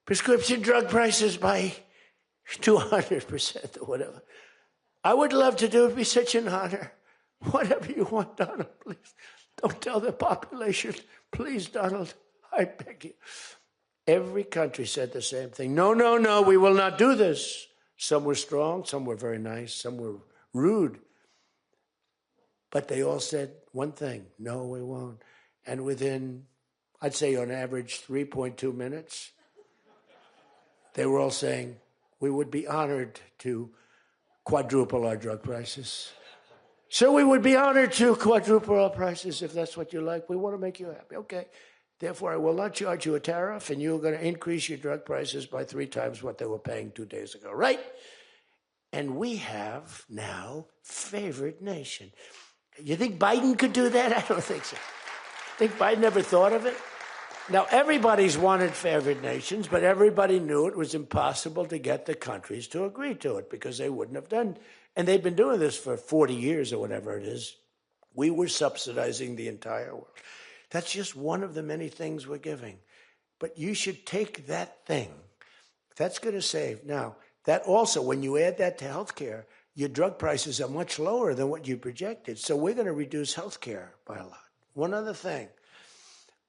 prescription drug prices by 200% or whatever. I would love to do it. It'd be such an honor. Whatever you want, Donald, please. Don't tell the population. Please, Donald, I beg you. Every country said the same thing. No, we will not do this. Some were strong, some were very nice, some were rude. But they all said one thing, no, we won't. And within, I'd say on average, 3.2 minutes, they were all saying, we would be honored to quadruple our drug prices. So we would be honored to quadruple our prices if that's what you like. We want to make you happy. Okay. Therefore, I will not charge you a tariff, and you're going to increase your drug prices by 3 times what they were paying 2 days ago, right? And we have now favored nation. You think Biden could do that? I don't think so. Think Biden ever thought of it? Now, everybody's wanted favored nations, but everybody knew it was impossible to get the countries to agree to it because they wouldn't have done. And they've been doing this for 40 years or whatever it is. We were subsidizing the entire world. That's just one of the many things we're giving. But you should take that thing. That's going to save. Now, that also, when you add that to healthcare, your drug prices are much lower than what you projected. So we're going to reduce healthcare by a lot. One other thing.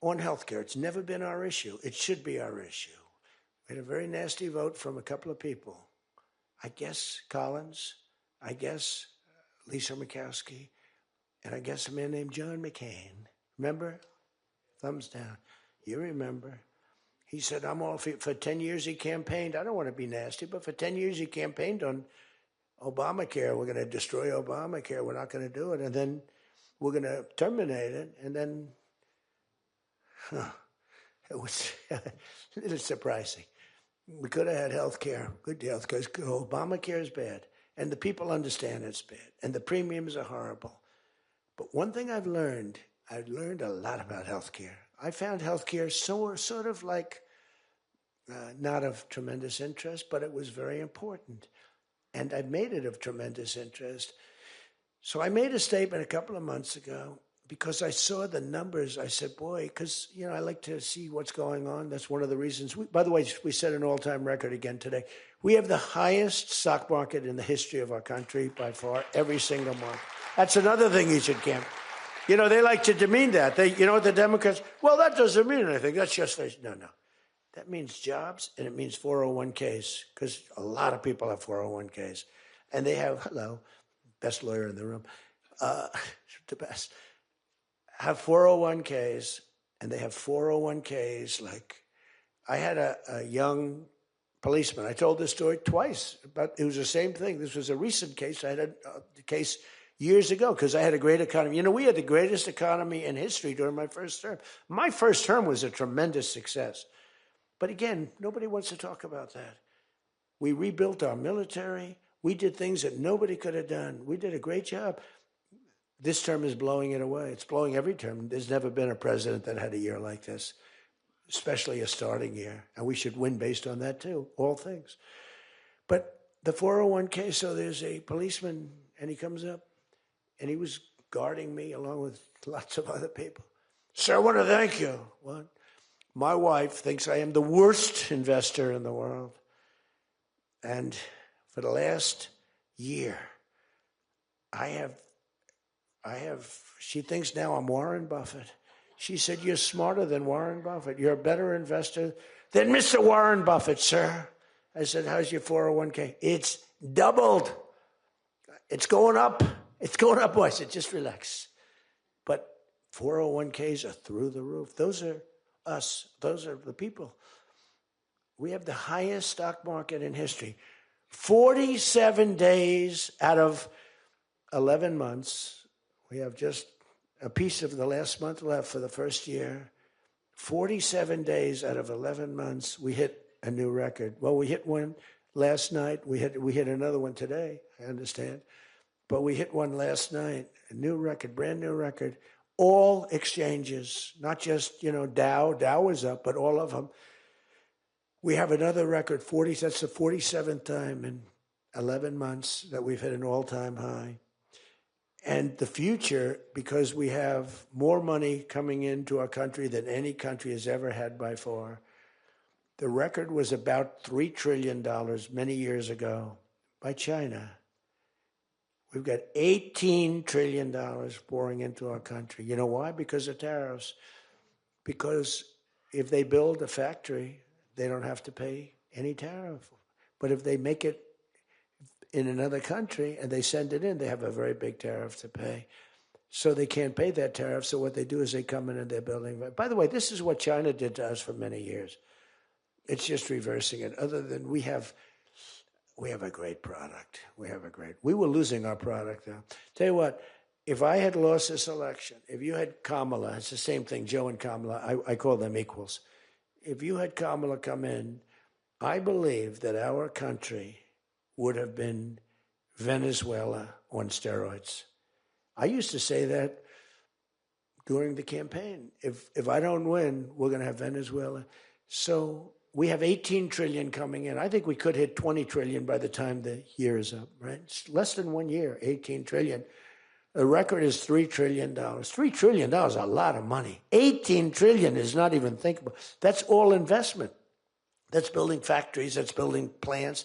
On healthcare, it's never been our issue. It should be our issue. We had a very nasty vote from a couple of people. I guess Collins, I guess Lisa Murkowski, and I guess a man named John McCain. Remember? Thumbs down. You remember. He said, I'm all for 10 years he campaigned. I don't want to be nasty, but for 10 years he campaigned on Obamacare. We're going to destroy Obamacare. We're not going to do it. And then we're going to terminate it. And then it was a little surprising. We could have had health care, good health care. Obamacare is bad, and the people understand it's bad, and the premiums are horrible. But one thing I've learned a lot about health care. I found health care sort of like not of tremendous interest, but it was very important. And I've made it of tremendous interest. So I made a statement a couple of months ago because I saw the numbers. I said, boy, because, I like to see what's going on. That's one of the reasons. By the way, we set an all-time record again today. We have the highest stock market in the history of our country by far, every single month. That's another thing you should camp. They like to demean that. The Democrats, well, that doesn't mean anything. That's just, no. That means jobs, and it means 401ks, because a lot of people have 401ks. And they have, best lawyer in the room, the best, have 401ks, and they have 401ks like, I had a young policeman. I told this story twice, but it was the same thing. This was a recent case. I had a case years ago because I had a great economy. We had the greatest economy in history during my first term. My first term was a tremendous success. But again, nobody wants to talk about that. We rebuilt our military. We did things that nobody could have done. We did a great job. This term is blowing it away. It's blowing every term. There's never been a president that had a year like this, especially a starting year. And we should win based on that too, all things. But the 401k, so there's a policeman, and he comes up, and he was guarding me along with lots of other people. Sir, I want to thank you. What? My wife thinks I am the worst investor in the world. And for the last year, she thinks now I'm Warren Buffett. She said, you're smarter than Warren Buffett. You're a better investor than Mr. Warren Buffett, sir. I said, how's your 401k? It's doubled. It's going up. It's going up. I said, just relax. But 401ks are through the roof. Those are us. Those are the people. We have the highest stock market in history. 47 days out of 11 months. We have just a piece of the last month left for the first year. 47 days out of 11 months, we hit a new record. Well, we hit one last night. We hit another one today, I understand. But we hit one last night, a new record, brand new record. All exchanges, not just, Dow. Dow was up, but all of them. We have another record, that's the 47th time in 11 months that we've hit an all-time high. And the future, because we have more money coming into our country than any country has ever had by far. The record was about $3 trillion many years ago by China. We've got $18 trillion pouring into our country. You know why? Because of tariffs. Because if they build a factory, they don't have to pay any tariff. But if they make it in another country and they send it in, they have a very big tariff to pay. So they can't pay that tariff. So what they do is they come in and they're building. By the way, this is what China did to us for many years. It's just reversing it. Other than we have a great product. We were losing our product now. Tell you what, if I had lost this election, if you had Kamala, it's the same thing, Joe and Kamala, I call them equals. If you had Kamala come in, I believe that our country would have been Venezuela on steroids. I used to say that during the campaign. If I don't win, we're going to have Venezuela. So we have 18 trillion coming in. I think we could hit 20 trillion by the time the year is up, right? It's less than 1 year, 18 trillion. The record is $3 trillion. $3 trillion is a lot of money. 18 trillion is not even thinkable. That's all investment. That's building factories. That's building plants.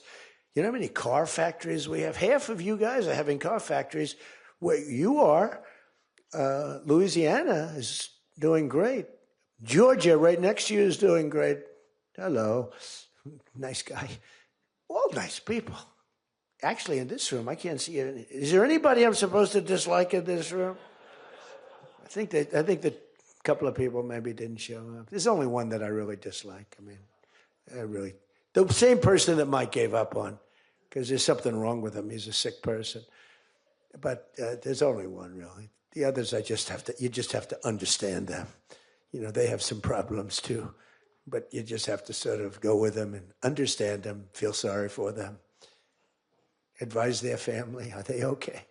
You know how many car factories we have? Half of you guys are having car factories. Where you are, Louisiana is doing great. Georgia, right next to you, is doing great. Hello. Nice guy. All nice people. Actually, in this room, I can't see it. Is there anybody I'm supposed to dislike in this room? I think that a couple of people maybe didn't show up. There's only one that I really dislike. I mean, the same person that Mike gave up on, because there's something wrong with him. He's a sick person. But there's only one, really. The others, you just have to understand them. You know, they have some problems too, but you just have to sort of go with them and understand them, feel sorry for them. Advise their family, are they okay?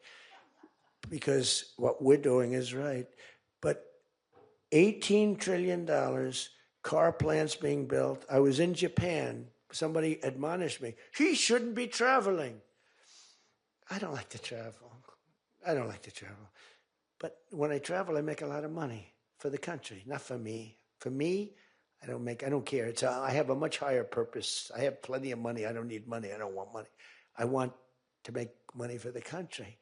Because what we're doing is right. But $18 trillion, car plants being built. I was in Japan. Somebody admonished me, he shouldn't be traveling. I don't like to travel. But when I travel, I make a lot of money for the country, not for me. For me, I don't care. I have a much higher purpose. I have plenty of money. I don't need money. I don't want money. I want to make money for the country.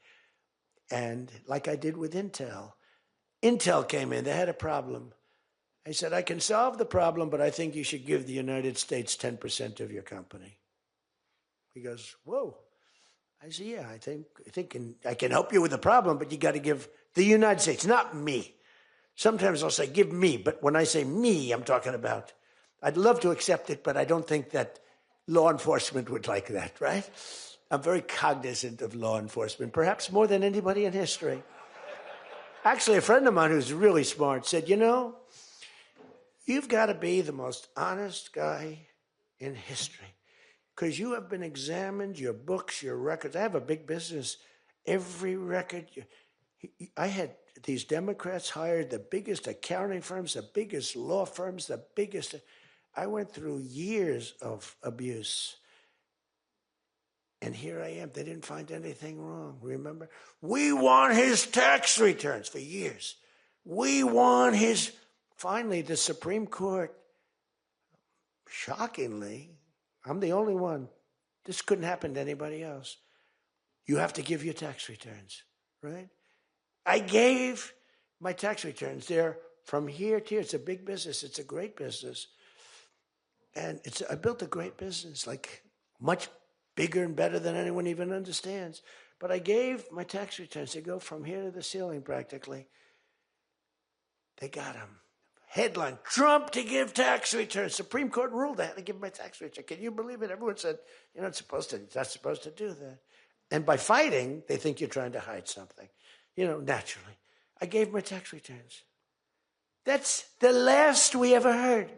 And like I did with Intel. Intel came in, they had a problem. I said, I can solve the problem, but I think you should give the United States 10% of your company. He goes, whoa. I said, yeah, I think I can help you with the problem, but you got to give the United States, not me. Sometimes I'll say, give me, but when I say me, I'm talking about, I'd love to accept it, but I don't think that law enforcement would like that, right? I'm very cognizant of law enforcement, perhaps more than anybody in history. Actually, a friend of mine who's really smart said, you know, you've got to be the most honest guy in history because you have been examined, your books, your records. I have a big business. Every record, I had these Democrats hired the biggest accounting firms, the biggest law firms, the biggest. I went through years of abuse. And here I am. They didn't find anything wrong, remember? We want his tax returns for years. We want his... Finally, the Supreme Court, shockingly, I'm the only one. This couldn't happen to anybody else. You have to give your tax returns, right? I gave my tax returns. They're from here to here. It's a big business. It's a great business. And I built a great business, like much bigger and better than anyone even understands. But I gave my tax returns. They go from here to the ceiling practically. They got them. Headline, Trump to give tax returns. Supreme Court ruled I had to give my tax return. Can you believe it? Everyone said, you're not supposed to do that. And by fighting, they think you're trying to hide something. You know, naturally. I gave my tax returns. That's the last we ever heard.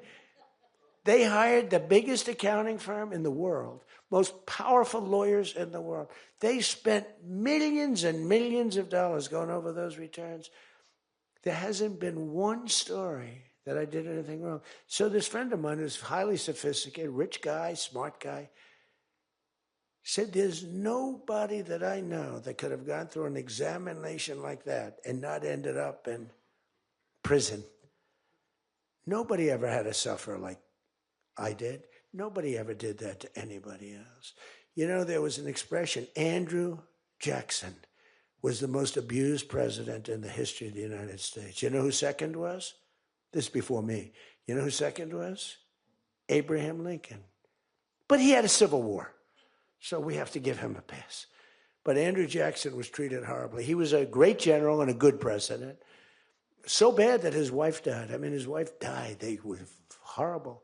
They hired the biggest accounting firm in the world, most powerful lawyers in the world. They spent millions and millions of dollars going over those returns. There hasn't been one story that I did anything wrong. So this friend of mine who's highly sophisticated, rich guy, smart guy, said there's nobody that I know that could have gone through an examination like that and not ended up in prison. Nobody ever had to suffer like I did. Nobody ever did that to anybody else. You know, there was an expression, Andrew Jackson was the most abused president in the history of the United States. You know who second was? This is before me. You know who second was? Abraham Lincoln. But he had a civil war, so we have to give him a pass. But Andrew Jackson was treated horribly. He was a great general and a good president. So bad that his wife died. I mean, his wife died. They were horrible.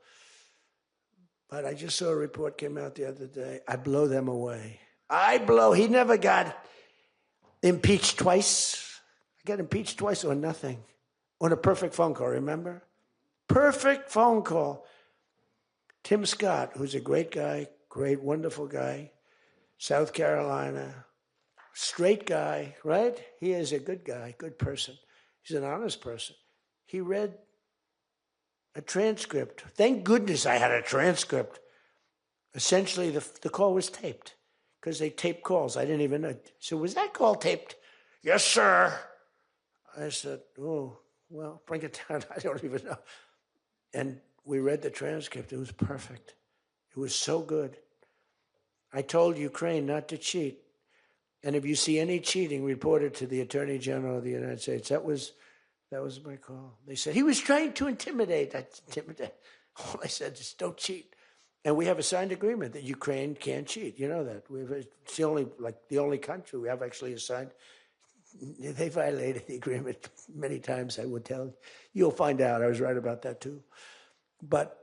But I just saw a report came out the other day. I blow them away. He never got impeached twice. I got impeached twice on nothing. On a perfect phone call, remember? Perfect phone call. Tim Scott, who's a great guy, great, wonderful guy, South Carolina, straight guy, right? He is a good guy, good person. He's an honest person. He read a transcript. Thank goodness I had a transcript. Essentially, the call was taped because they tape calls. I didn't even know. So was that call taped? Yes, sir. I said, oh, well, bring it down. I don't even know. And we read the transcript. It was perfect. It was so good. I told Ukraine not to cheat. And if you see any cheating, report it to the Attorney General of the United States. That was my call. They said, he was trying to intimidate. All I said is, don't cheat. And we have a signed agreement that Ukraine can't cheat. You know that. It's the only country we have actually signed. They violated the agreement many times, I would tell you. You'll find out. I was right about that too. But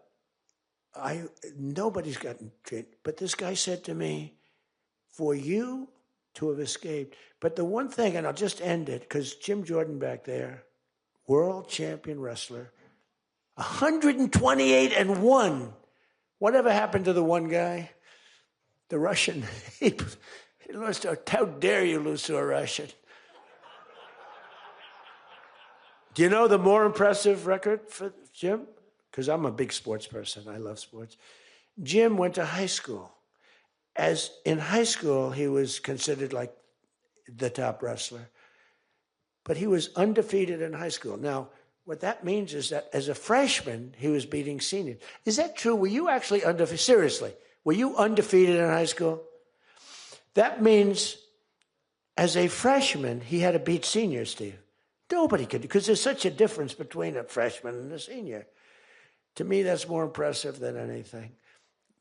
nobody's gotten treated. But this guy said to me, for you to have escaped. But the one thing, and I'll just end it, because Jim Jordan back there, world champion wrestler, 128-1. Whatever happened to the one guy? The Russian. He lost to, how dare you lose to a Russian? Do you know the more impressive record for Jim? Because I'm a big sports person. I love sports. Jim went to high school. As in high school, he was considered like the top wrestler. But he was undefeated in high school. Now, what that means is that as a freshman, he was beating seniors. Is that true? Were you actually undefeated? Seriously, were you undefeated in high school? That means as a freshman, he had to beat seniors, Steve. Nobody could, because there's such a difference between a freshman and a senior. To me, that's more impressive than anything.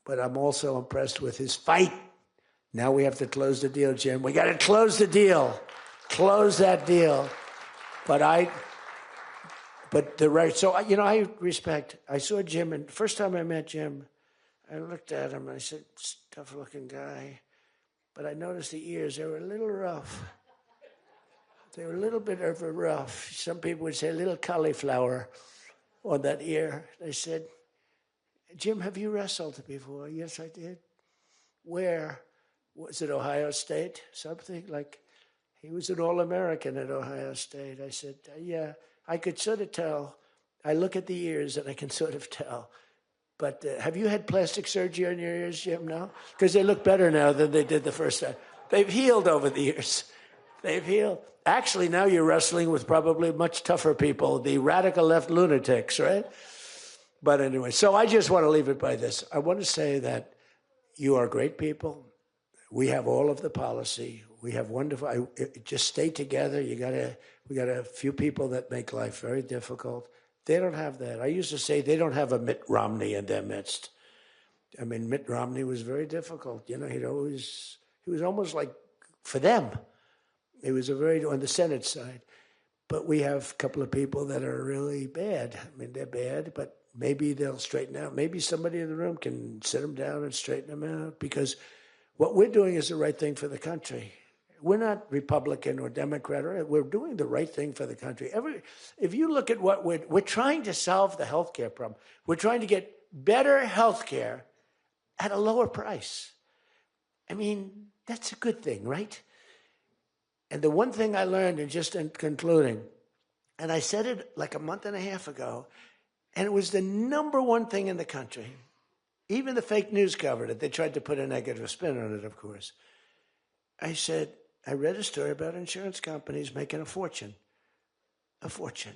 But I'm also impressed with his fight. Now we have to close the deal, Jim. We got to close the deal. Close that deal. So, I respect. I saw Jim, and the first time I met Jim, I looked at him, and I said, tough-looking guy. But I noticed the ears, they were a little rough. They were a little bit of a rough. Some people would say a little cauliflower on that ear. They said, Jim, have you wrestled before? Yes, I did. Where? Was it Ohio State? Something like, he was an All-American at Ohio State. I said, yeah. I could sort of tell. I look at the ears and I can sort of tell. But have you had plastic surgery on your ears, Jim, now? Because they look better now than they did the first time. They've healed over the years. They've healed. Actually, now you're wrestling with probably much tougher people, the radical left lunatics, right? But anyway, so I just want to leave it by this. I want to say that you are great people. We have all of the policy. We have wonderful. Just stay together. We got a few people that make life very difficult. They don't have that. I used to say they don't have a Mitt Romney in their midst. I mean, Mitt Romney was very difficult. You know, he was almost like for them. He was on the Senate side. But we have a couple of people that are really bad. I mean, they're bad, but maybe they'll straighten out. Maybe somebody in the room can sit them down and straighten them out, because what we're doing is the right thing for the country. We're not Republican or Democrat. We're doing the right thing for the country. If you look at what we're trying to solve the healthcare problem. We're trying to get better healthcare at a lower price. I mean, that's a good thing, right? And the one thing I learned, and just in concluding, and I said it like a month and a half ago, and it was the number one thing in the country. Even the fake news covered it. They tried to put a negative spin on it, of course. I said, I read a story about insurance companies making a fortune. A fortune.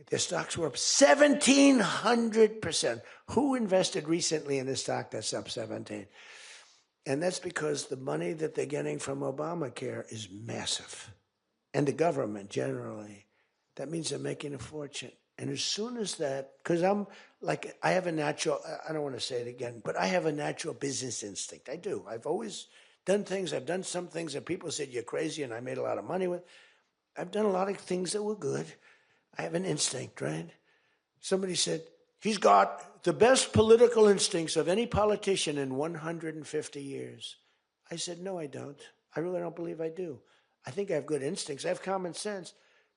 Their stocks were up 1,700%. Who invested recently in a stock that's up 17? And that's because the money that they're getting from Obamacare is massive. And the government generally. That means they're making a fortune. And as soon as that, because I have a natural, I don't want to say it again, but I have a natural business instinct. I do. I've always done things. I've done some things that people said you're crazy and I made a lot of money with. I've done a lot of things that were good. I have an instinct, right? Somebody said, he's got the best political instincts of any politician in 150 years. I said, no, I don't. I really don't believe I do. I think I have good instincts. I have common sense.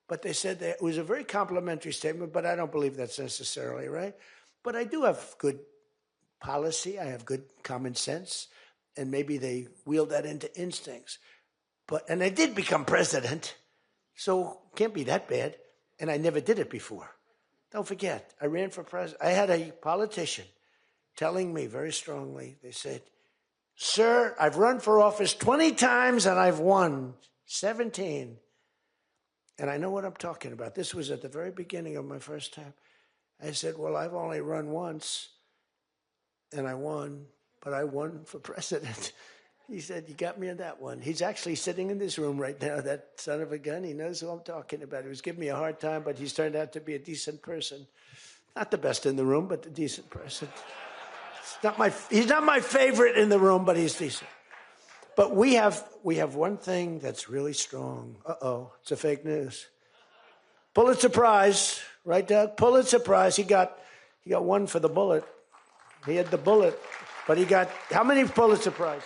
But they said that it was a very complimentary statement, but I don't believe that's necessarily right. But I do have good policy. I have good common sense. And maybe they wheel that into instincts. And I did become president, so can't be that bad. And I never did it before. Don't forget, I ran for president. I had a politician telling me very strongly, they said, sir, I've run for office 20 times and I've won 17. And I know what I'm talking about. This was at the very beginning of my first time. I said, well, I've only run once and I won, but I won for president. He said, you got me on that one. He's actually sitting in this room right now, that son of a gun. He knows who I'm talking about. He was giving me a hard time, but he's turned out to be a decent person. Not the best in the room, but a decent person. He's not my favorite in the room, but he's decent. But we have one thing that's really strong. Uh-oh, it's a fake news. Pulitzer Prize, right, Doug? Pulitzer Prize. He got one for the bullet. He had the bullet, but he got how many Pulitzer Prizes?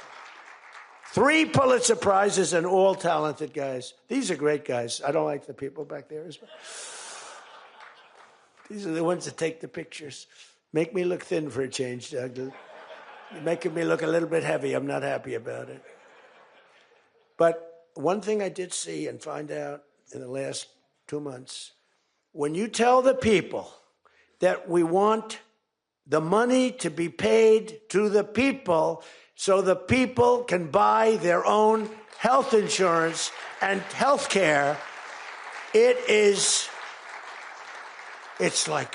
3 Pulitzer Prizes, and all talented guys. These are great guys. I don't like the people back there as well. These are the ones that take the pictures. Make me look thin for a change, Doug. You're making me look a little bit heavy. I'm not happy about it. But one thing I did see and find out in the last 2 months, when you tell the people that we want the money to be paid to the people so the people can buy their own health insurance and health care, it's like,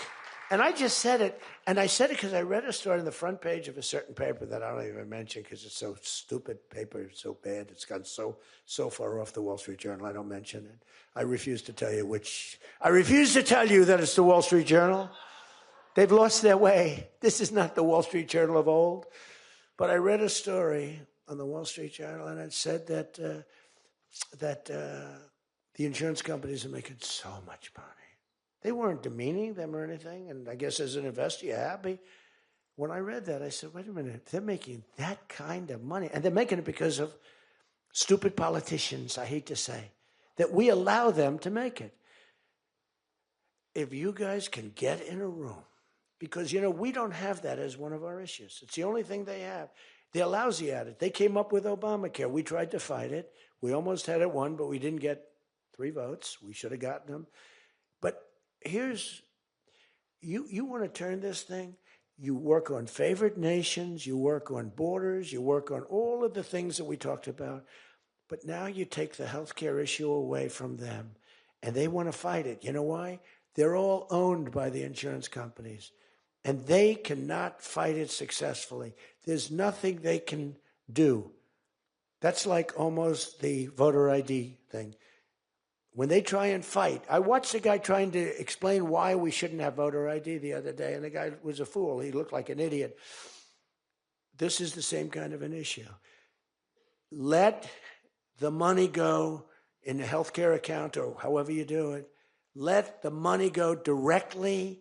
and I just said it, and I said it because I read a story on the front page of a certain paper that I don't even mention because it's so stupid paper, it's so bad, it's gone so far off the Wall Street Journal, I don't mention it. I refuse to tell you that it's the Wall Street Journal. They've lost their way. This is not the Wall Street Journal of old. But I read a story on the Wall Street Journal, and it said that the insurance companies are making so much money. They weren't demeaning them or anything, and I guess as an investor, you're happy. When I read that, I said, wait a minute, they're making that kind of money, and they're making it because of stupid politicians, I hate to say, that we allow them to make it. If you guys can get in a room, because, we don't have that as one of our issues. It's the only thing they have. They're lousy at it. They came up with Obamacare. We tried to fight it. We almost had it won, but we didn't get 3 votes. We should have gotten them. But here's, you want to turn this thing, you work on favored nations, you work on borders, you work on all of the things that we talked about, but now you take the healthcare issue away from them, and they want to fight it. You know why? They're all owned by the insurance companies, and they cannot fight it successfully. There's nothing they can do. That's like almost the voter ID thing. When they try and fight, I watched a guy trying to explain why we shouldn't have voter ID the other day, and the guy was a fool. He looked like an idiot. This is the same kind of an issue. Let the money go in the healthcare account or however you do it. Let the money go directly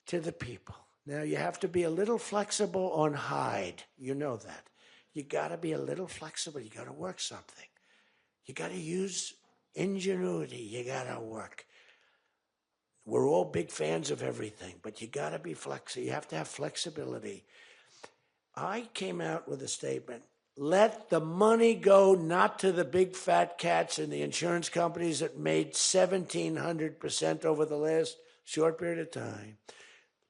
to the people. Now, you have to be a little flexible on Hyde. You know that. You got to be a little flexible. You got to work something. You got to use ingenuity. You got to work. We're all big fans of everything, but you got to be flexible. You have to have flexibility. I came out with a statement. Let the money go not to the big fat cats in the insurance companies that made 1,700% over the last short period of time.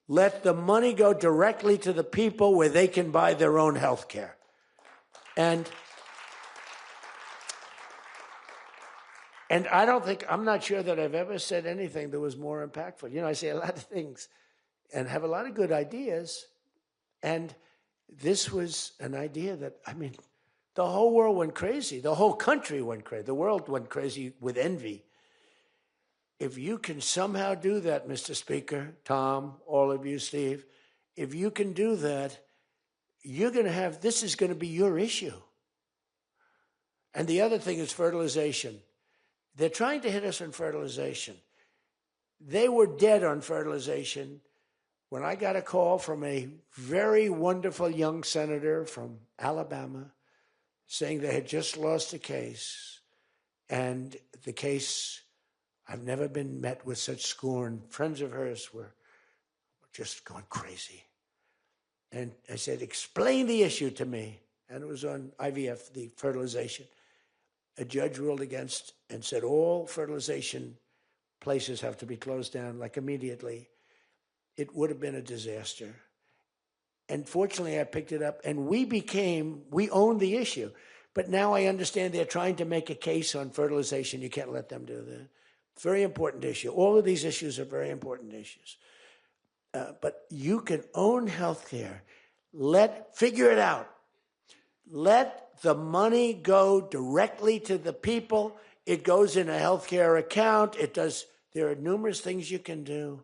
Let the money go directly to the people where they can buy their own health care. And I'm not sure that I've ever said anything that was more impactful. I say a lot of things and have a lot of good ideas. And this was an idea that, the whole world went crazy. The whole country went crazy. The world went crazy with envy. If you can somehow do that, Mr. Speaker, Tom, all of you, Steve, if you can do that, this is going to be your issue. And the other thing is fertilization. They're trying to hit us on fertilization. They were dead on fertilization when I got a call from a very wonderful young senator from Alabama saying they had just lost a case. And the case, I've never been met with such scorn. Friends of hers were just going crazy. And I said, explain the issue to me. And it was on IVF, the fertilization. a judge ruled against and said all fertilization places have to be closed down, like immediately, it would have been a disaster. And fortunately, I picked it up, and we owned the issue. But now I understand they're trying to make a case on fertilization. You can't let them do that. Very important issue. All of these issues are very important issues. But you can own healthcare. Figure it out. Let the money go directly to the people. It goes in a healthcare account. There are numerous things you can do,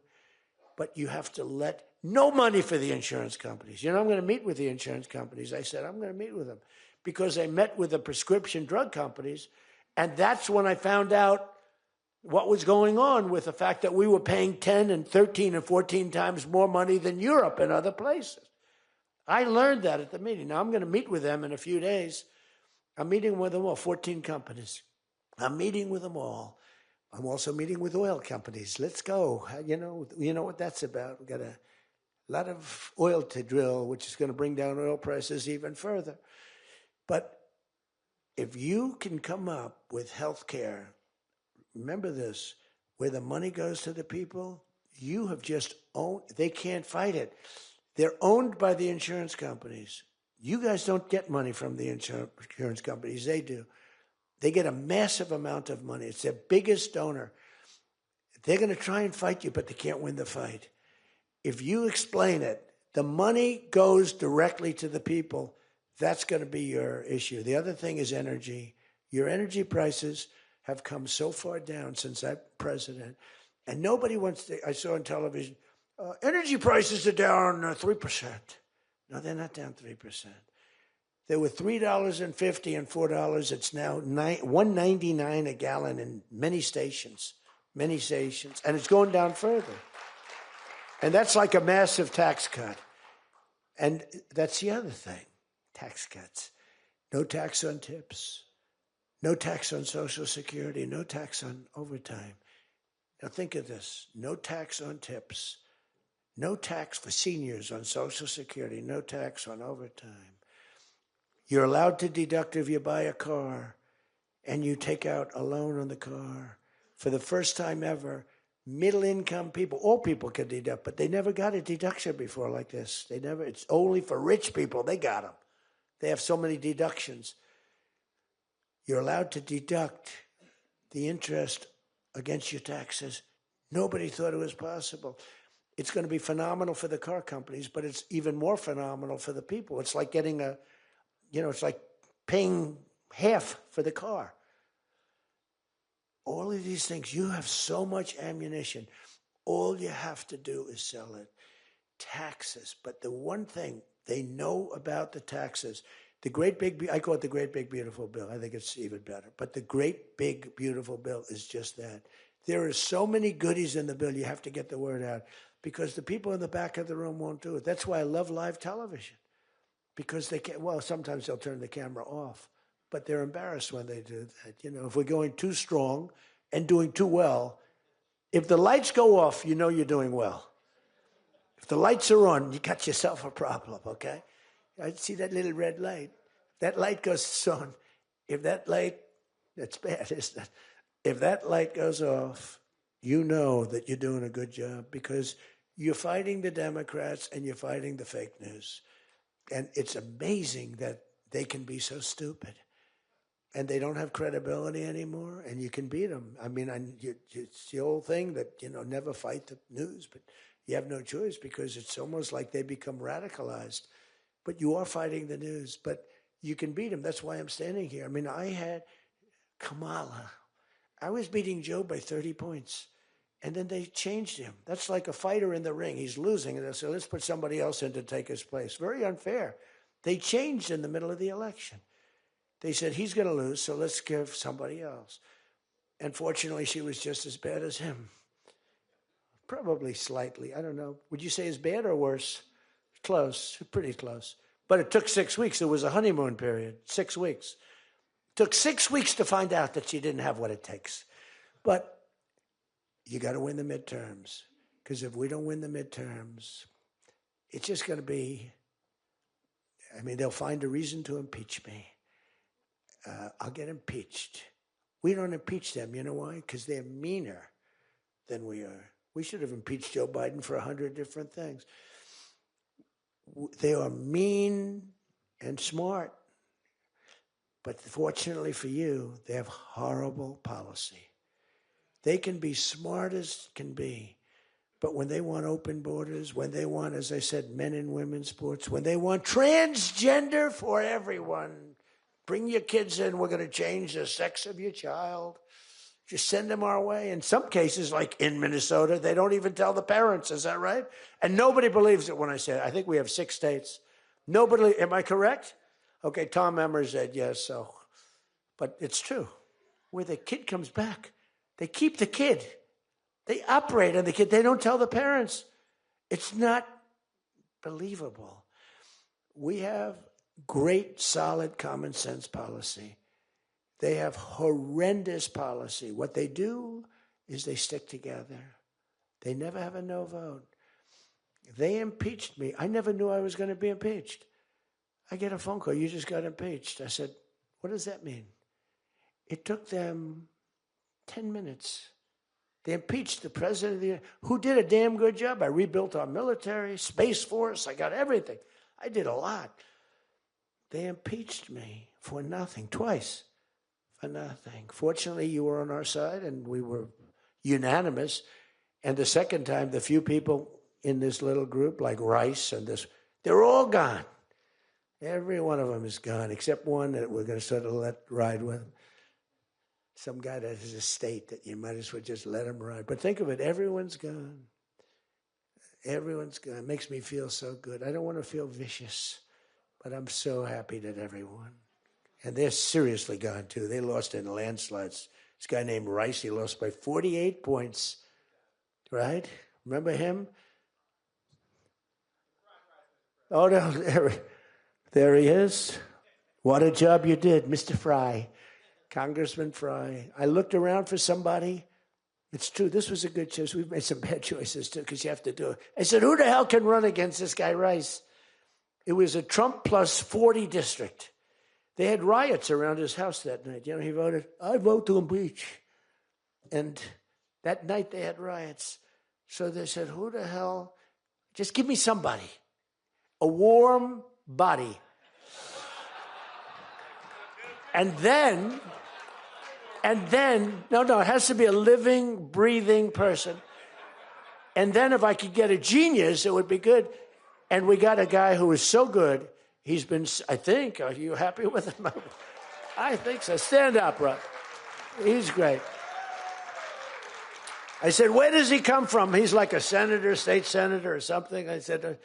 but you have to let no money for the insurance companies. I'm going to meet with the insurance companies. I said, I'm going to meet with them because I met with the prescription drug companies, and that's when I found out what was going on with the fact that we were paying 10 and 13 and 14 times more money than Europe and other places. I learned that at the meeting. Now I'm going to meet with them in a few days. I'm meeting with them all, 14 companies. I'm meeting with them all. I'm also meeting with oil companies. Let's go. You know what that's about. We've got a lot of oil to drill, which is going to bring down oil prices even further. But if you can come up with health care, remember this, where the money goes to the people, you have just owned, they can't fight it. They're owned by the insurance companies. You guys don't get money from the insurance companies. They do. They get a massive amount of money. It's their biggest donor. They're going to try and fight you, but they can't win the fight. If you explain it, the money goes directly to the people. That's going to be your issue. The other thing is energy. Your energy prices have come so far down since I'm president, and nobody wants to. I saw on television, energy prices are down 3%. No, they're not down 3%. They were $3.50 and $4. It's now $1.99 a gallon in many stations, and it's going down further. And that's like a massive tax cut. And that's the other thing, tax cuts. No tax on tips, no tax on Social Security, no tax on overtime. Now think of this, no tax on tips, no tax for seniors on Social Security, no tax on overtime. You're allowed to deduct if you buy a car and you take out a loan on the car. For the first time ever, middle-income people, all people can deduct, but they never got a deduction before like this. It's only for rich people. They got them. They have so many deductions. You're allowed to deduct the interest against your taxes. Nobody thought it was possible. It's going to be phenomenal for the car companies, but it's even more phenomenal for the people. It's like getting it's like paying half for the car. All of these things, you have so much ammunition. All you have to do is sell it. Taxes. But the one thing they know about the taxes, I call it the great big beautiful bill. I think it's even better. But the great big beautiful bill is just that. There are so many goodies in the bill, you have to get the word out. Because the people in the back of the room won't do it. That's why I love live television. Because they can't, sometimes they'll turn the camera off. But they're embarrassed when they do that. If we're going too strong and doing too well, if the lights go off, you know you're doing well. If the lights are on, you got yourself a problem, okay? I see that little red light. That light goes on. If that light, that's bad, isn't it? If that light goes off, you know that you're doing a good job because you're fighting the Democrats and you're fighting the fake news. And it's amazing that they can be so stupid. And they don't have credibility anymore, and you can beat them. I mean, it's the old thing that, never fight the news, but you have no choice because it's almost like they become radicalized. But you are fighting the news, but you can beat them. That's why I'm standing here. I mean, I had Kamala. I was beating Joe by 30 points, and then they changed him. That's like a fighter in the ring. He's losing, and they said, let's put somebody else in to take his place. Very unfair. They changed in the middle of the election. They said, he's going to lose, so let's give somebody else. And fortunately, she was just as bad as him. Probably slightly. I don't know. Would you say as bad or worse? Close. Pretty close. But it took 6 weeks. It was a honeymoon period. 6 weeks. It took 6 weeks to find out that she didn't have what it takes. But you got to win the midterms. Because if we don't win the midterms, it's just going to be, they'll find a reason to impeach me. I'll get impeached. We don't impeach them. You know why? Because they're meaner than we are. We should have impeached Joe Biden for 100 different things. They are mean and smart. But fortunately for you, they have horrible policy. They can be smart as can be. But when they want open borders, when they want, as I said, men and women's sports, when they want transgender for everyone, bring your kids in, we're going to change the sex of your child. Just send them our way. In some cases, like in Minnesota, they don't even tell the parents. Is that right? And nobody believes it when I say it. I think we have 6 states. Nobody, am I correct? Okay, Tom Emmer said yes, so. But it's true. Where the kid comes back, they keep the kid. They operate on the kid. They don't tell the parents. It's not believable. We have great, solid common sense policy. They have horrendous policy. What they do is they stick together. They never have a no vote. They impeached me. I never knew I was going to be impeached. I get a phone call. You just got impeached. I said, what does that mean? It took them 10 minutes. They impeached the president of the United States, who did a damn good job. I rebuilt our military, Space Force. I got everything. I did a lot. They impeached me for nothing, twice for nothing. Fortunately, you were on our side, and we were unanimous. And the second time, the few people in this little group, like Rice and this, they're all gone. Every one of them is gone, except one that we're going to sort of let ride with. Some guy that has a state that you might as well just let him ride. But think of it, everyone's gone. Everyone's gone. It makes me feel so good. I don't want to feel vicious, but I'm so happy that everyone. And they're seriously gone, too. They lost in landslides. This guy named Rice, he lost by 48 points, right? Remember him? Oh, no, there he is. What a job you did, Mr. Fry. Congressman Fry. I looked around for somebody. It's true, this was a good choice. We've made some bad choices, too, because you have to do it. I said, who the hell can run against this guy, Rice? It was a Trump plus 40 district. They had riots around his house that night. You know, he voted, I vote to impeach. And that night they had riots. So they said, who the hell? Just give me somebody. A warm body. And then, no, it has to be a living, breathing person. And then if I could get a genius, it would be good. And we got a guy who is so good. He's been, I think, are you happy with him? I think so. Stand up, bro. He's great. I said, where does he come from? He's like a senator, state senator or something. I said,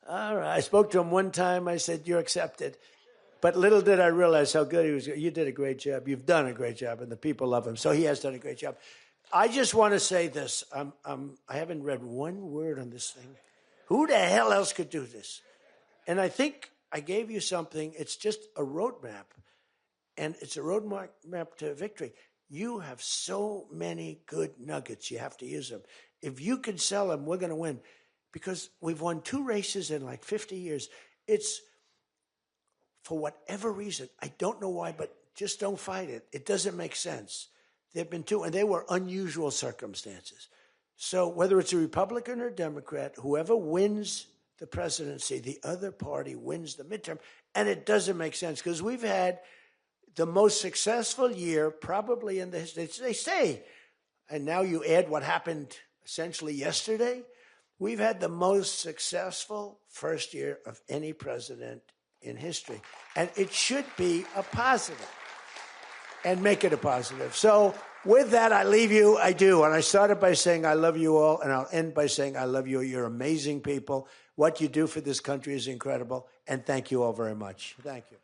all right. I spoke to him one time. I said, you're accepted. But little did I realize how good he was. You did a great job. You've done a great job, and the people love him. So he has done a great job. I just want to say this. I haven't read one word on this thing. Who the hell else could do this? And I think I gave you something. It's just a roadmap, and it's a roadmap to victory. You have so many good nuggets. You have to use them. If you can sell them, we're going to win, because we've won 2 races in like 50 years. It's, for whatever reason, I don't know why, but just don't fight it. It doesn't make sense. There have been 2, and they were unusual circumstances. So whether it's a Republican or Democrat, whoever wins the presidency, the other party wins the midterm, and it doesn't make sense, because we've had the most successful year probably in the history. They say, and now you add what happened essentially yesterday, we've had the most successful first year of any president in history. And it should be a positive, and make it a positive. So with that, I leave you. I do. And I started by saying I love you all, and I'll end by saying I love you. You're amazing people. What you do for this country is incredible. And thank you all very much. Thank you.